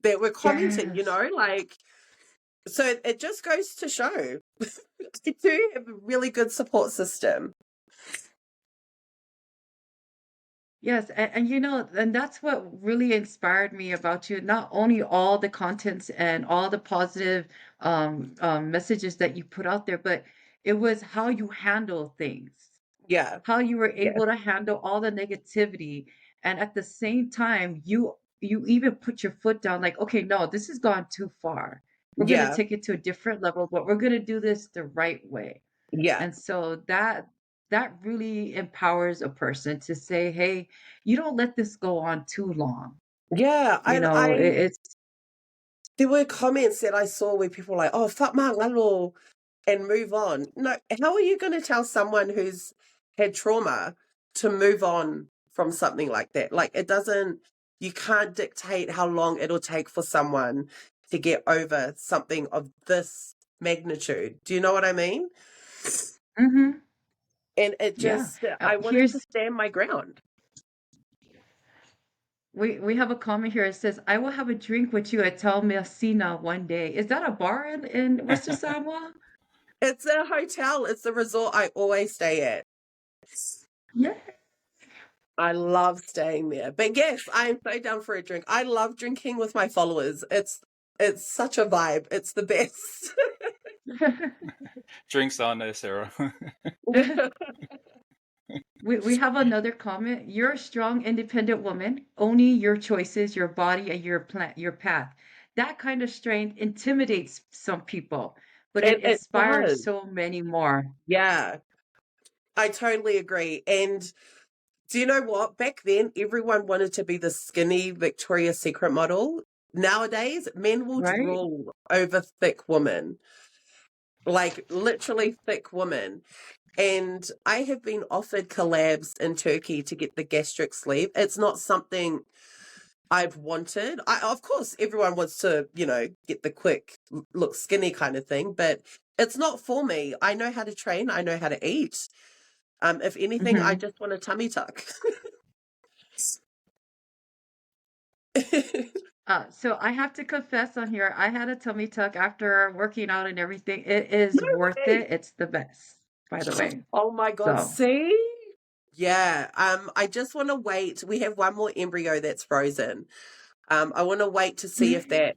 that were commenting,
Yes.
like, so it just goes to show I do have a really good support system.
Yes, and that's what really inspired me about you. Not only all the contents and all the positive messages that you put out there, but it was how you handle things,
Yeah,
how you were
yeah,
able to handle all the negativity, and at the same time, you even put your foot down, like, okay, no, this has gone too far. We're gonna
yeah,
take it to a different level, but we're gonna do this the right way.
yeah,
And so that really empowers a person to say, "Hey, you don't let this go on too long."
yeah.
You
And
know, it's
there were comments that I saw where people were like, "Oh, fuck my lalo," and move on. No, how are you going to tell someone who's had trauma to move on from something like that? Like, it doesn't. You can't dictate how long it'll take for someone to get over something of this magnitude. Do you know what I mean?
mhm,
And it
yeah.
just, I wanted to
Here's
stand my ground.
we have a comment here. It says, "I will have a drink with you at Tel Messina one day." Is that a bar in Western Samoa?
It's a hotel. It's a resort I always stay at.
Yeah.
I love staying there. But yes, I'm so down for a drink. I love drinking with my followers. It's such a vibe. It's the best.
Drinks on this era.
We have another comment. You're a strong, independent woman, owning your choices, your body, and your path. that kind of strength intimidates some people, but it
It
inspires
does.
so many more.
Yeah, I totally agree. And do you know what? Back then, everyone wanted to be the skinny Victoria's Secret model. Nowadays, men will
Right?
drool over thick women, like literally thick women. And I have been offered collabs in Turkey to get the gastric sleeve. It's not something I've wanted. Of course, everyone wants to, get the quick look skinny kind of thing, but it's not for me. I know how to train. I know how to eat. If anything, I
Hmm.
just want a tummy tuck.
So I have to confess on here, I had a tummy tuck after working out and everything. It
No
is worth
way.
it. It's the best, by the way.
Oh my God,
So,
see? Yeah, I just want to wait. We have one more embryo that's frozen. I want to wait to see if that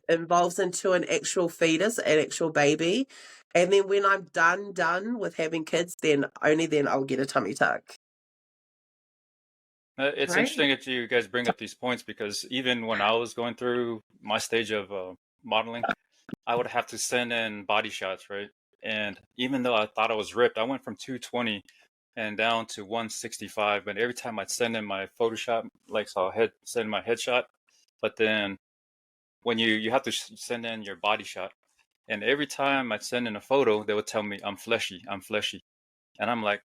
evolves into an actual fetus, an actual baby. And then when I'm done with having kids, then only then I'll get a tummy tuck.
It's
right?
interesting that you guys bring up these points because even when I was going through my stage of modeling, I would have to send in body shots, right? And even though I thought I was ripped, I went from 220 and down to 165. But every time I'd send in my Photoshop, like so I'll send my headshot, but then when you have to send in your body shot, and every time I'd send in a photo, they would tell me I'm fleshy, and I'm like,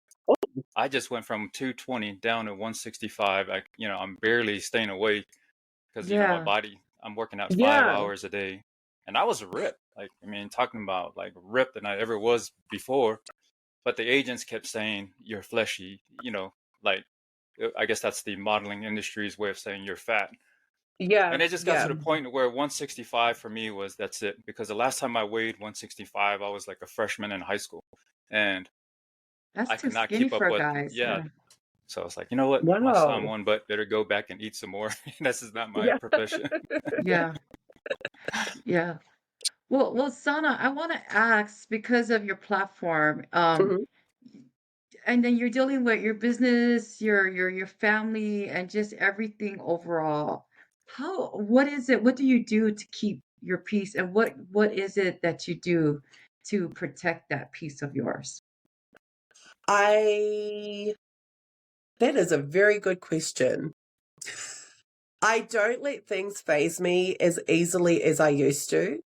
I just went from 220 down to 165. I'm barely staying awake because my
Yeah.
body. I'm working out five
Yeah,
hours a day, and I was ripped. Like, I mean, talking about like ripped than I ever was before. But the agents kept saying you're fleshy. Like I guess that's the modeling industry's way of saying you're fat.
yeah,
And it just got to
yeah,
the point where 165 for me was that's it. Because the last time I weighed 165, I was like a freshman in high school, and
That's
I
too
could not
skinny
keep up
for
with.
guys.
Yeah,
Yeah.
so I was like, you know what? My son
wow,
won, but better go back and eat some more. This is not my
yeah,
profession.
Yeah. Yeah. Well, Sana, I want to ask because of your platform,
mhm.
and then you're dealing with your business, your family, and just everything overall. What is it? What do you do to keep your peace, and what is it that you do to protect that peace of yours?
I That is a very good question. I don't let things faze me as easily as I used to.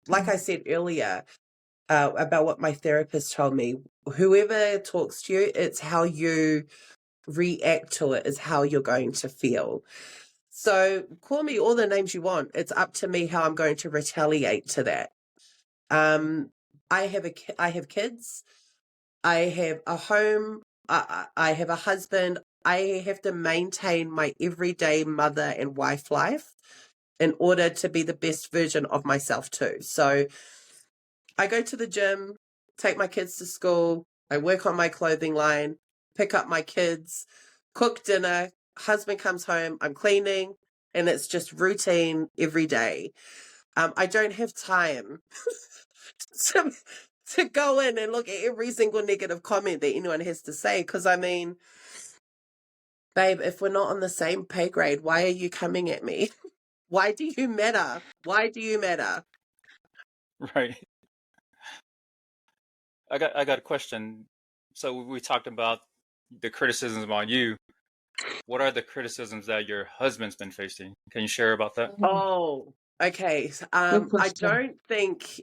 Like I said earlier, about what my therapist told me, whoever talks to you, it's how you react to it, is how you're going to feel. So call me all the names you want. It's up to me how I'm going to retaliate to that. Um, I have kids. I have a home. I have a husband. I have to maintain my everyday mother and wife life in order to be the best version of myself too. So I go to the gym, take my kids to school, I work on my clothing line, pick up my kids, cook dinner, husband comes home, I'm cleaning, and it's just routine every day. I don't have time to, to go in and look at every single negative comment that anyone has to say. Because, I mean, babe, if we're not on the same pay grade, why are you coming at me? Why do you matter? Why do you matter?
Right. I got a question. So we talked about the criticisms on you. What are the criticisms that your husband's been facing? Can you share about that?
Oh,
Oh, okay.
good
I
question.
don't think,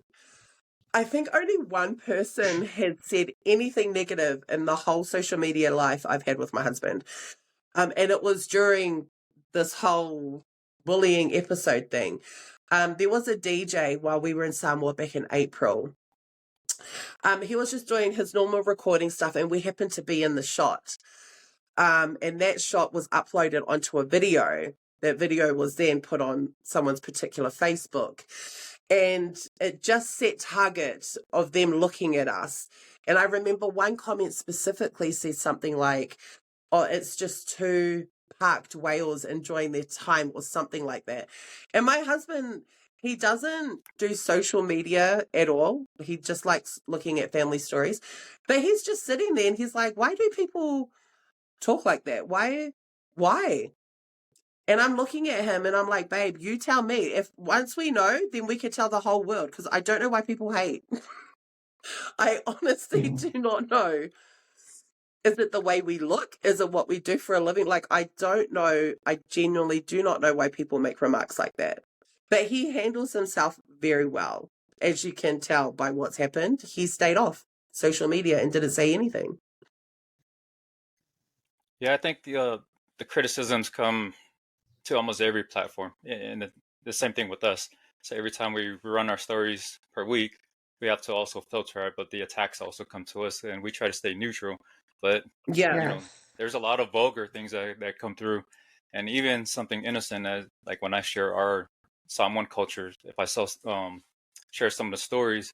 I think only one person had said anything negative in the whole social media life I've had with my husband. And it was during this whole bullying episode thing. There was a DJ while we were in Samoa back in April. He was just doing his normal recording stuff, and we happened to be in the shot. And that shot was uploaded onto a video. That video was then put on someone's particular Facebook. And it just set target of them looking at us. And I remember one comment specifically said something like, oh, it's just two parked whales enjoying their time or something like that. And my husband, he doesn't do social media at all. He just likes looking at family stories. But he's just sitting there and he's like, why do people talk like that? Why? And I'm looking at him and I'm like, babe, you tell me. If once we know, then we can tell the whole world, because I don't know why people hate. I honestly do not know. Is it the way we look? Is it what we do for a living? Like, I don't know. I genuinely do not know why people make remarks like that. But he handles himself very well. As you can tell by what's happened, he stayed off social media and didn't say anything.
Yeah, I think the criticisms come to almost every platform, and the same thing with us. So every time we run our stories per week, we have to also filter it, but the attacks also come to us, and we try to stay neutral. But
Yeah.
you know,
Yes.
there's a lot of vulgar things that come through, and even something innocent as like when I share our Samoan culture, if I share some of the stories,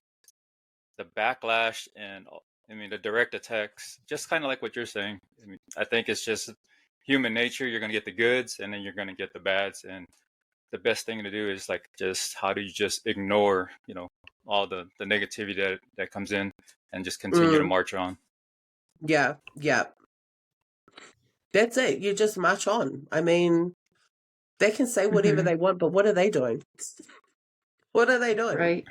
the backlash and I mean the direct attacks, just kind of like what you're saying. I mean, I think it's just human nature. You're gonna get the goods, and then you're gonna get the bads, and the best thing to do is like just how do you just ignore all the negativity that comes in and just continue to march on.
Yeah. Yeah. That's it. You just march on. I mean, they can say whatever they want, but what are they doing? What are they doing?
Right.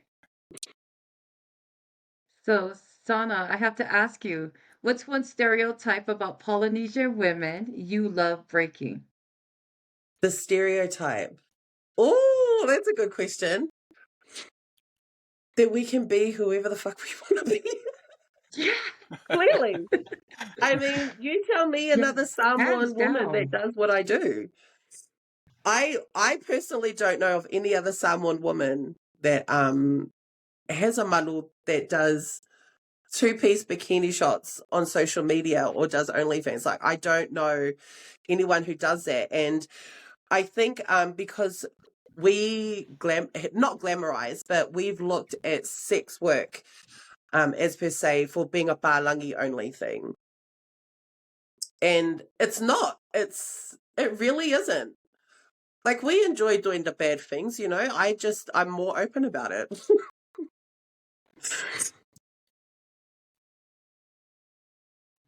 So, Sana, I have to ask you, what's one stereotype about Polynesian women you love breaking?
The stereotype. Oh, that's a good question. That we can be whoever the fuck we want to be.
Yeah.
Clearly. I mean, you tell me another
Yes, hands
Samoan woman that
down.
does what I do. I personally don't know of any other Samoan woman that has a malu that does two-piece bikini shots on social media or does OnlyFans. Like, I don't know anyone who does that. And I think because we not glamorize, but we've looked at sex work as per se for being a palangi only thing. And it's not. It really isn't. Like, we enjoy doing the bad things, I'm more open about it.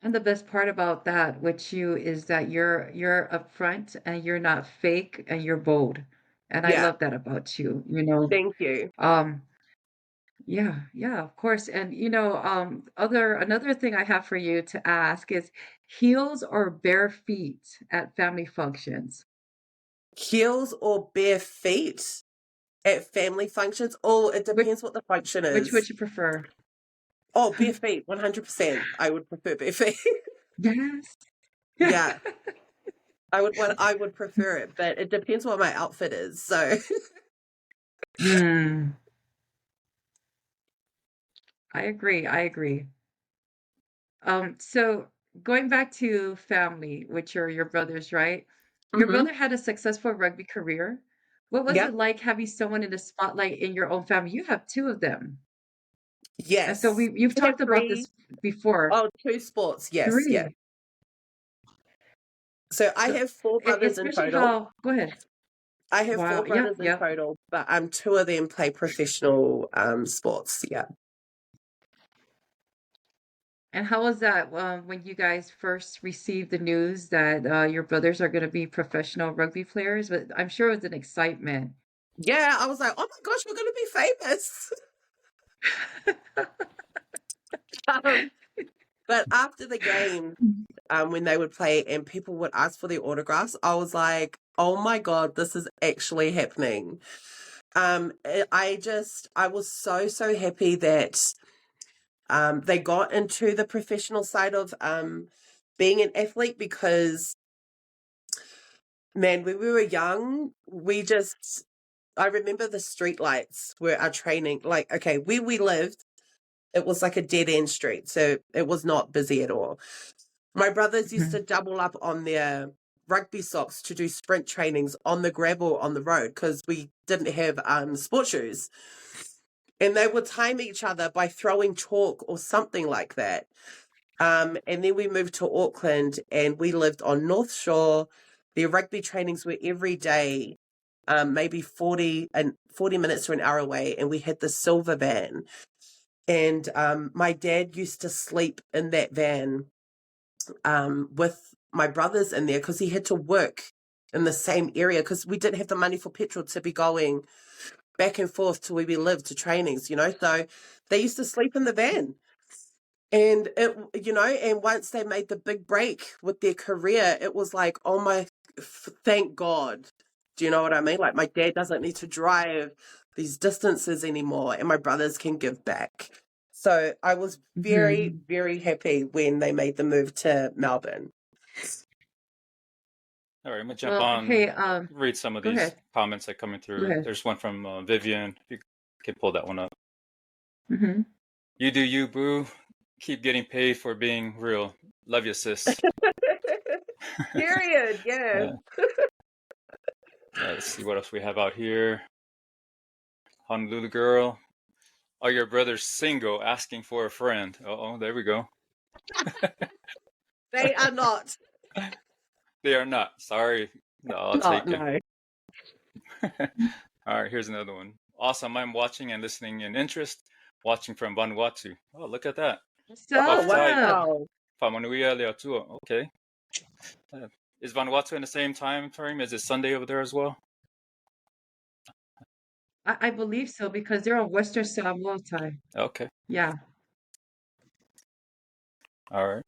And the best part about that with you is that you're upfront and you're not fake and you're bold. And I
Yeah,
love that about you.
thank you.
Um, yeah, yeah, of course. And another thing I have for you to ask is heels or bare feet at family functions?
Heels or bare feet at family functions? Oh, it
Which
depends what the function
which
is.
would you prefer?
Oh, bare feet, 100%. I would prefer bare feet.
Yes.
Yeah, I would prefer it, but it depends what my outfit is. So,
Mm, I agree. I agree. So going back to family, which are your brothers, right? Your
hmm
brother had a successful rugby career. What was
yeah,
it like having someone in the spotlight in your own family? You have two of them. And so
yes.
you've
I have
talked about
three.
this before.
Oh, two sports. Yes, yeah.
Three.
So I
So
have four brothers in
especially
total.
how, go ahead.
I have
Wow.
four
Yep,
brothers in
yep.
total, but two of them play professional sports. Yeah.
And how was that when you guys first received the news that your brothers are going to be professional rugby players? But I'm sure it was an excitement.
Yeah, I was like, oh my gosh, we're going to be famous. um, but after the game, when they would play and people would ask for their autographs, I was like, oh my God, this is actually happening. I was so happy that they got into the professional side of being an athlete, because, man, when we were young, I remember the street lights were our training. Like, okay, where we lived, it was like a dead end street, so it was not busy at all. My brothers used to double up on their rugby socks to do sprint trainings on the gravel on the road, because we didn't have sport shoes. And they would time each other by throwing chalk or something like that. And then we moved to Auckland and we lived on North Shore. Their rugby trainings were every day, maybe 40 minutes to an hour away. And we had the silver van. And my dad used to sleep in that van with my brothers in there, because he had to work in the same area because we didn't have the money for petrol to be going back and forth to where we lived to trainings, so they used to sleep in the van. And and once they made the big break with their career, it was like, oh my, thank God. Do you know what I mean? Like, my dad doesn't need to drive these distances anymore, and my brothers can give back. So I was very,
Mhm.
very happy when they made the move to Melbourne.
All right, I'm gonna jump
Well,
on,
hey,
read some of
go
these
ahead.
comments that are coming
Go
through.
ahead.
There's one from Vivian. If you can pull that one up.
Hmm.
You do you, boo. Keep getting paid for being real. Love you, sis.
Period. Yeah.
Let's see what else we have out here. Honolulu girl. Are your brothers single? Asking for a friend. Oh, there we go.
They are not.
They are not. Sorry. No, I'll
Not,
take it.
no.
All right, here's another one. Awesome. I'm watching and listening in interest. Watching from Vanuatu. Oh, look at that.
What's
Oh,
up?
wow.
Pamanuia Leatua. Okay. Uh, Is Vanuatu in the same time frame? Is it Sunday over there as well?
I believe so because they're on Western Samoa time.
Okay.
Yeah.
All right.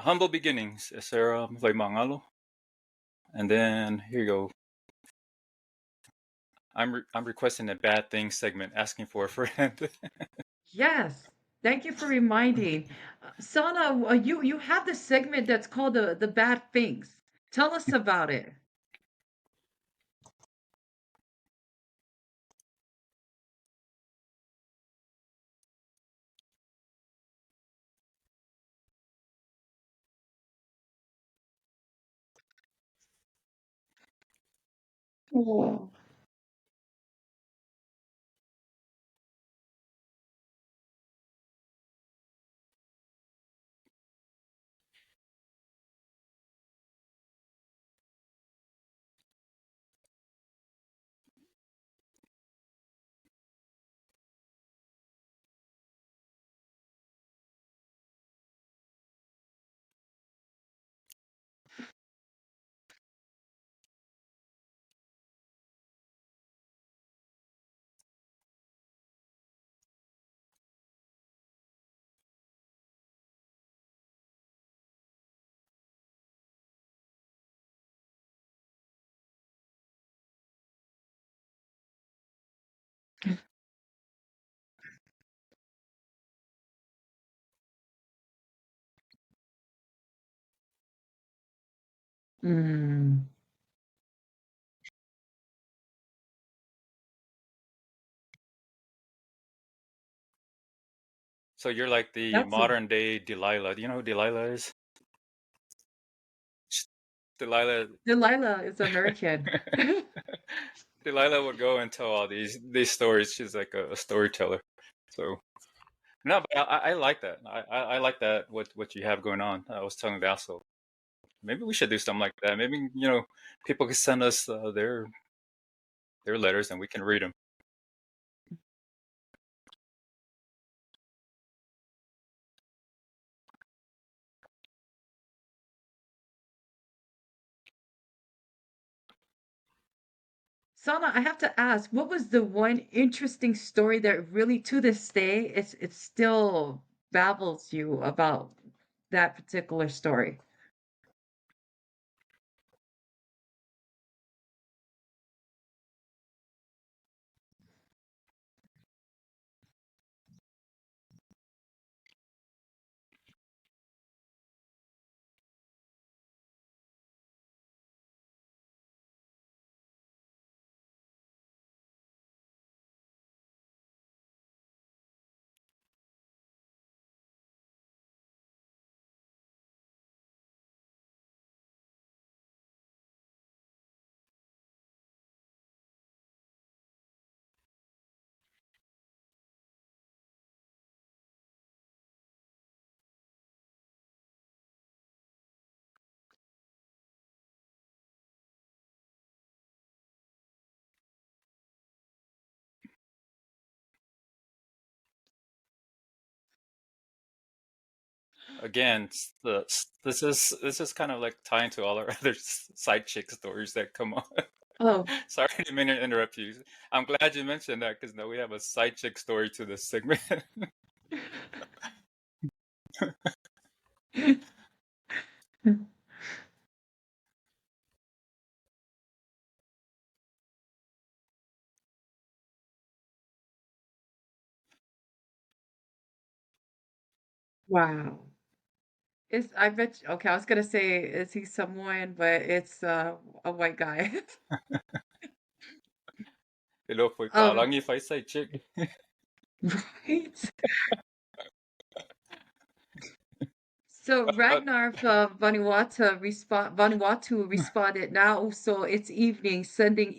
Humble beginnings. Sarah Mangalo. And then here you go. I'm requesting a bad things segment, asking for a friend.
Yes. Thank you for reminding. Sana, you have the segment that's called the bad things. Tell us about it. Oh. Mm,
So you're like the
that's a
modern day Delilah. Do you know who Delilah is? Delilah.
Delilah is American.
Delilah would go and tell all these stories. She's like a storyteller. So no, but I like that. I like that what you have going on. I was telling Leaso, maybe we should do something like that. Maybe people can send us their letters and we can read them.
Sana, I have to ask, what was the one interesting story that really to this day it still babbles you about that particular story?
again, this is kind of like tying to all our other side chick stories that come on.
Oh,
Sorry, I didn't mean to interrupt you. I'm glad you mentioned that because now we have a side chick story to this segment.
wow. I bet okay, I was gonna say, is he Samoan, but it's a white guy.
Hello, po
Um,
kalangi if I side chick.
right? So
Uh,
Ragnar from Vanuatu responded now, so it's evening, Sunday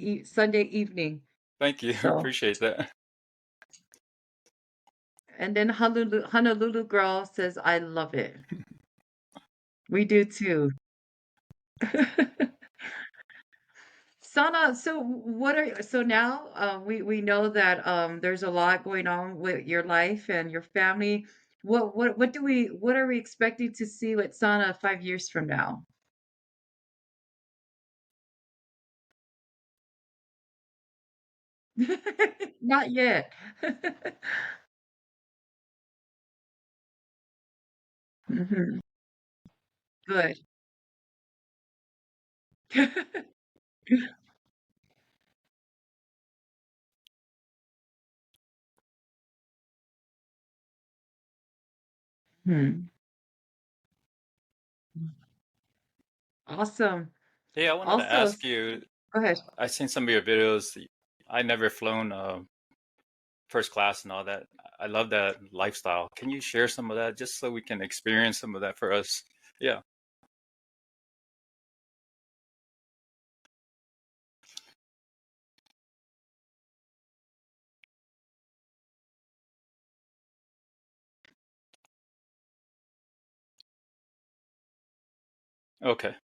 evening.
thank you,
So,
appreciate that.
and then Honolulu girl says, I love it. We do too. Sana, so so now we know that there's a lot going on with your life and your family. What are we expecting to see with Sana 5 years from now? Not yet. Mhm. Good. Hmm. Awesome.
Hey, I wanted to
Also,
ask you,
go ahead.
I seen some of your videos. I never flown first class and all that. I love that lifestyle. Can you share some of that just so we can experience some of that for us? Yeah. Okay.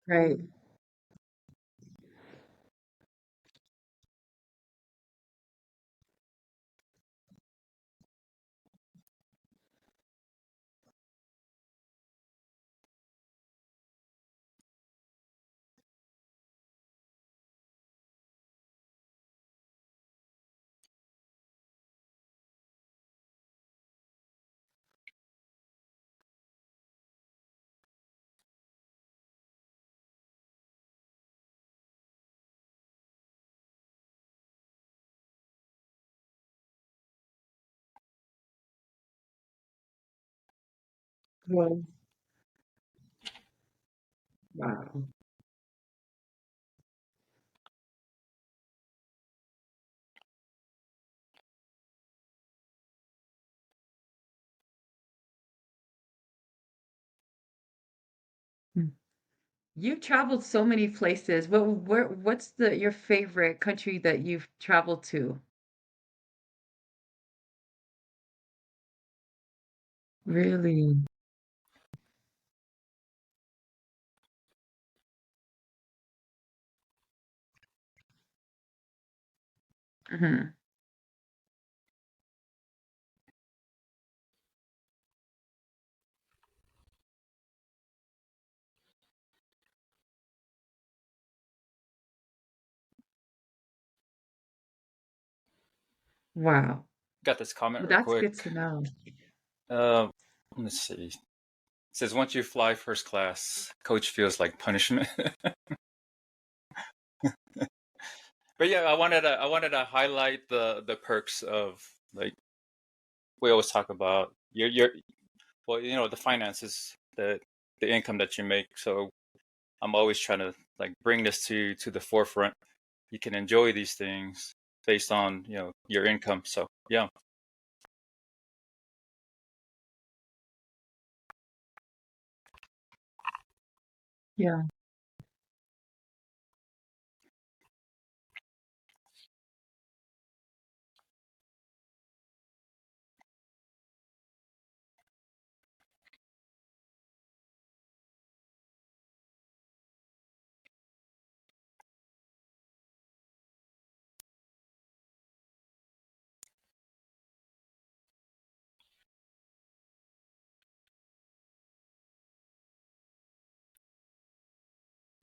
Great. Well, wow. Hmm. You've traveled so many places. What's your favorite country that you've traveled to? Really? Hmm. Wow.
Got this comment
Well,
real
that's
quick.
good to know.
Uh, let's see. It says once you fly first class, coach feels like punishment. But yeah, I wanted to highlight the perks of, like, we always talk about your well, you know, the finances, the income that you make. So I'm always trying to like bring this to the forefront. You can enjoy these things based on your income. So yeah.
Yeah.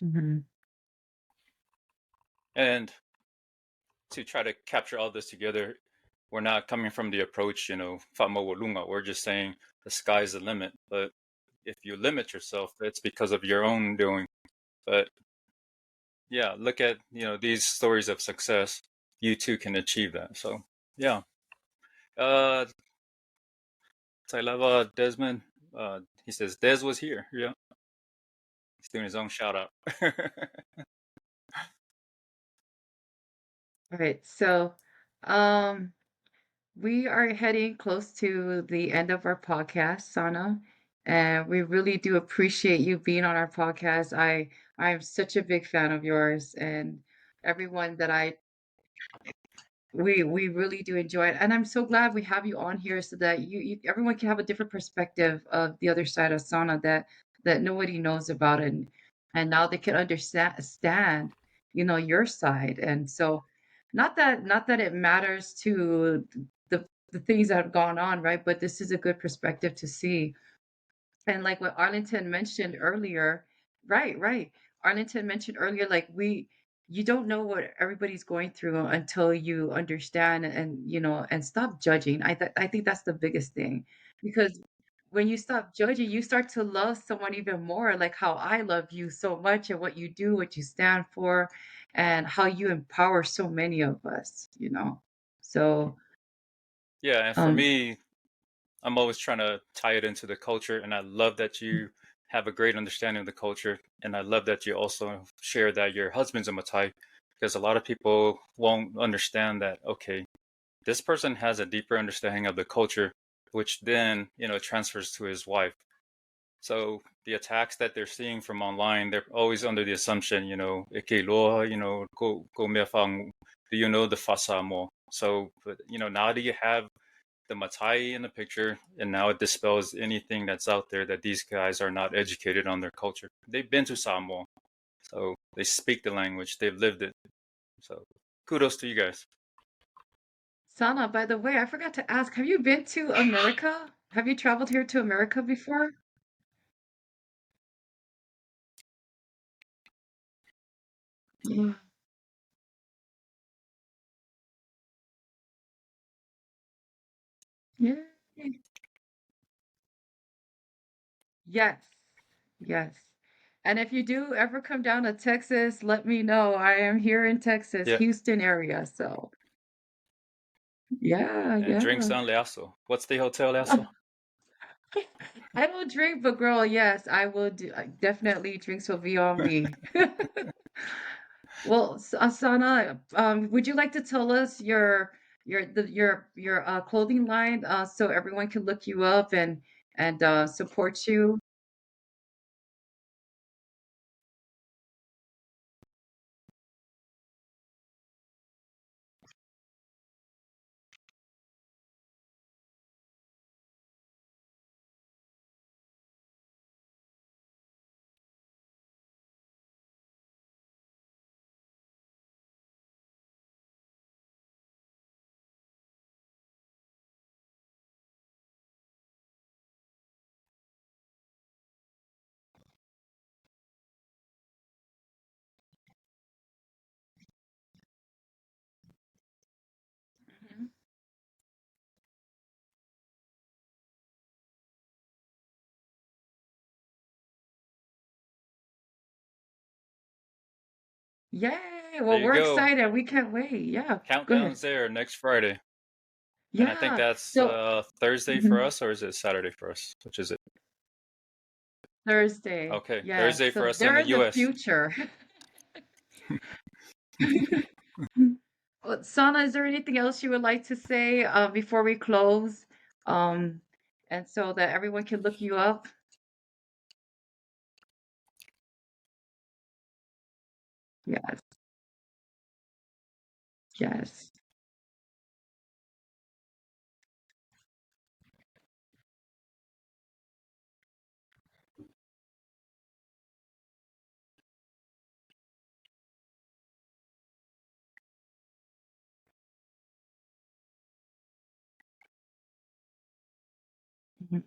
Hmm.
And to try to capture all this together, we're not coming from the approach, famo walunga. We're just saying the sky's the limit. But if you limit yourself, it's because of your own doing. But yeah, look at these stories of success. You too can achieve that. So yeah. Uh, Tailava Desmond. He says Des was here. Yeah, he's doing his own shout out.
All right. So, um, we are heading close to the end of our podcast, Sana, and we really do appreciate you being on our podcast. I'm such a big fan of yours, and everyone that I we really do enjoy it, and I'm so glad we have you on here so that you everyone can have a different perspective of the other side of sauna that nobody knows about, and now they can understand, your side. And so, not that it matters to the things that have gone on, right? But this is a good perspective to see. And like what Arlington mentioned earlier, right, right. Arlington mentioned earlier, like you don't know what everybody's going through until you understand and stop judging. I think that's the biggest thing, because when you stop judging, you start to love someone even more, like how I love you so much and what you do, what you stand for, and how you empower so many of us. So,
Yeah, and for
um,
me, I'm always trying to tie it into the culture, and I love that you have a great understanding of the culture, and I love that you also share that your husband's a Matai, because a lot of people won't understand that. Okay, this person has a deeper understanding of the culture, which then transfers to his wife. So the attacks that they're seeing from online, they're always under the assumption, "Eke loa, go mea whang, do you know the fasa mo?" So, but now that you have the Matai in the picture, and now it dispels anything that's out there that these guys are not educated on their culture. They've been to Samoa, so they speak the language, they've lived it. So kudos to you guys.
Sana, by the way, I forgot to ask, have you been to America? Have you traveled here to America before? Yeah. Yeah. Yes. Yes. And if you do ever come down to Texas, let me know. I am here in Texas,
Yeah,
Houston area. So, yeah,
and drinks
yeah.
on Leaso. What's the hotel Leaso?
I don't drink, but girl, yes, I will do. Definitely drinks will be on me. Well, Asana, would you like to tell us your clothing line, so everyone can look you up and support you? Mhm. Yay!
There
Well,
you
we're
go.
excited. We can't wait. Yeah, go ahead.
Countdown's there next Friday. And I think
Yeah.
that's
So,
Thursday for
mhm.
us, or is it Saturday for us? Which is it?
Thursday.
Okay,
Yes.
Thursday
So
for us in
they're
the
in the
U.S.
future. Well, Sana, is there anything else you would like to say before we close? Um, and so that everyone can look you up? Yes. Yes. Mhm.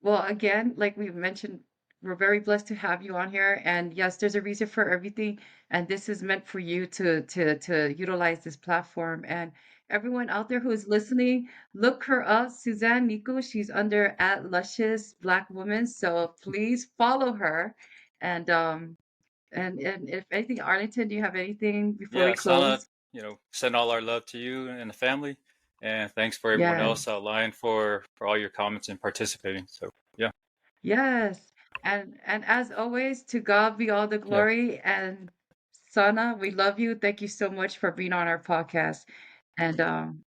Well, again, like we mentioned, we're very blessed to have you on here. And yes, there's a reason for everything. And this is meant for you to utilize this platform. And everyone out there who is listening, look her up, Suzanne Niko. She's under at Luscious Black Woman. So please follow her. And and if anything, Arlington, do you have anything before we
Yeah, Sana,
close?
send all our love to you and the family, and thanks for everyone else
Yes.
outline for all your comments and participating. So yeah,
Yes. And as always, to God be all the
yeah,
glory. And Sana, we love you. Thank you so much for being on our podcast. And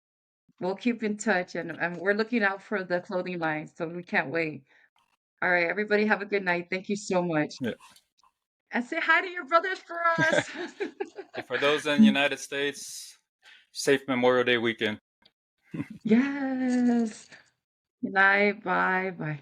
we'll keep in touch and we're looking out for the clothing line, so we can't wait. All right, everybody have a good night. Thank you so much.
yeah.
And say hi to your brothers for us.
And for those in the United States, safe Memorial Day weekend.
Yes. Good night. Bye. Bye.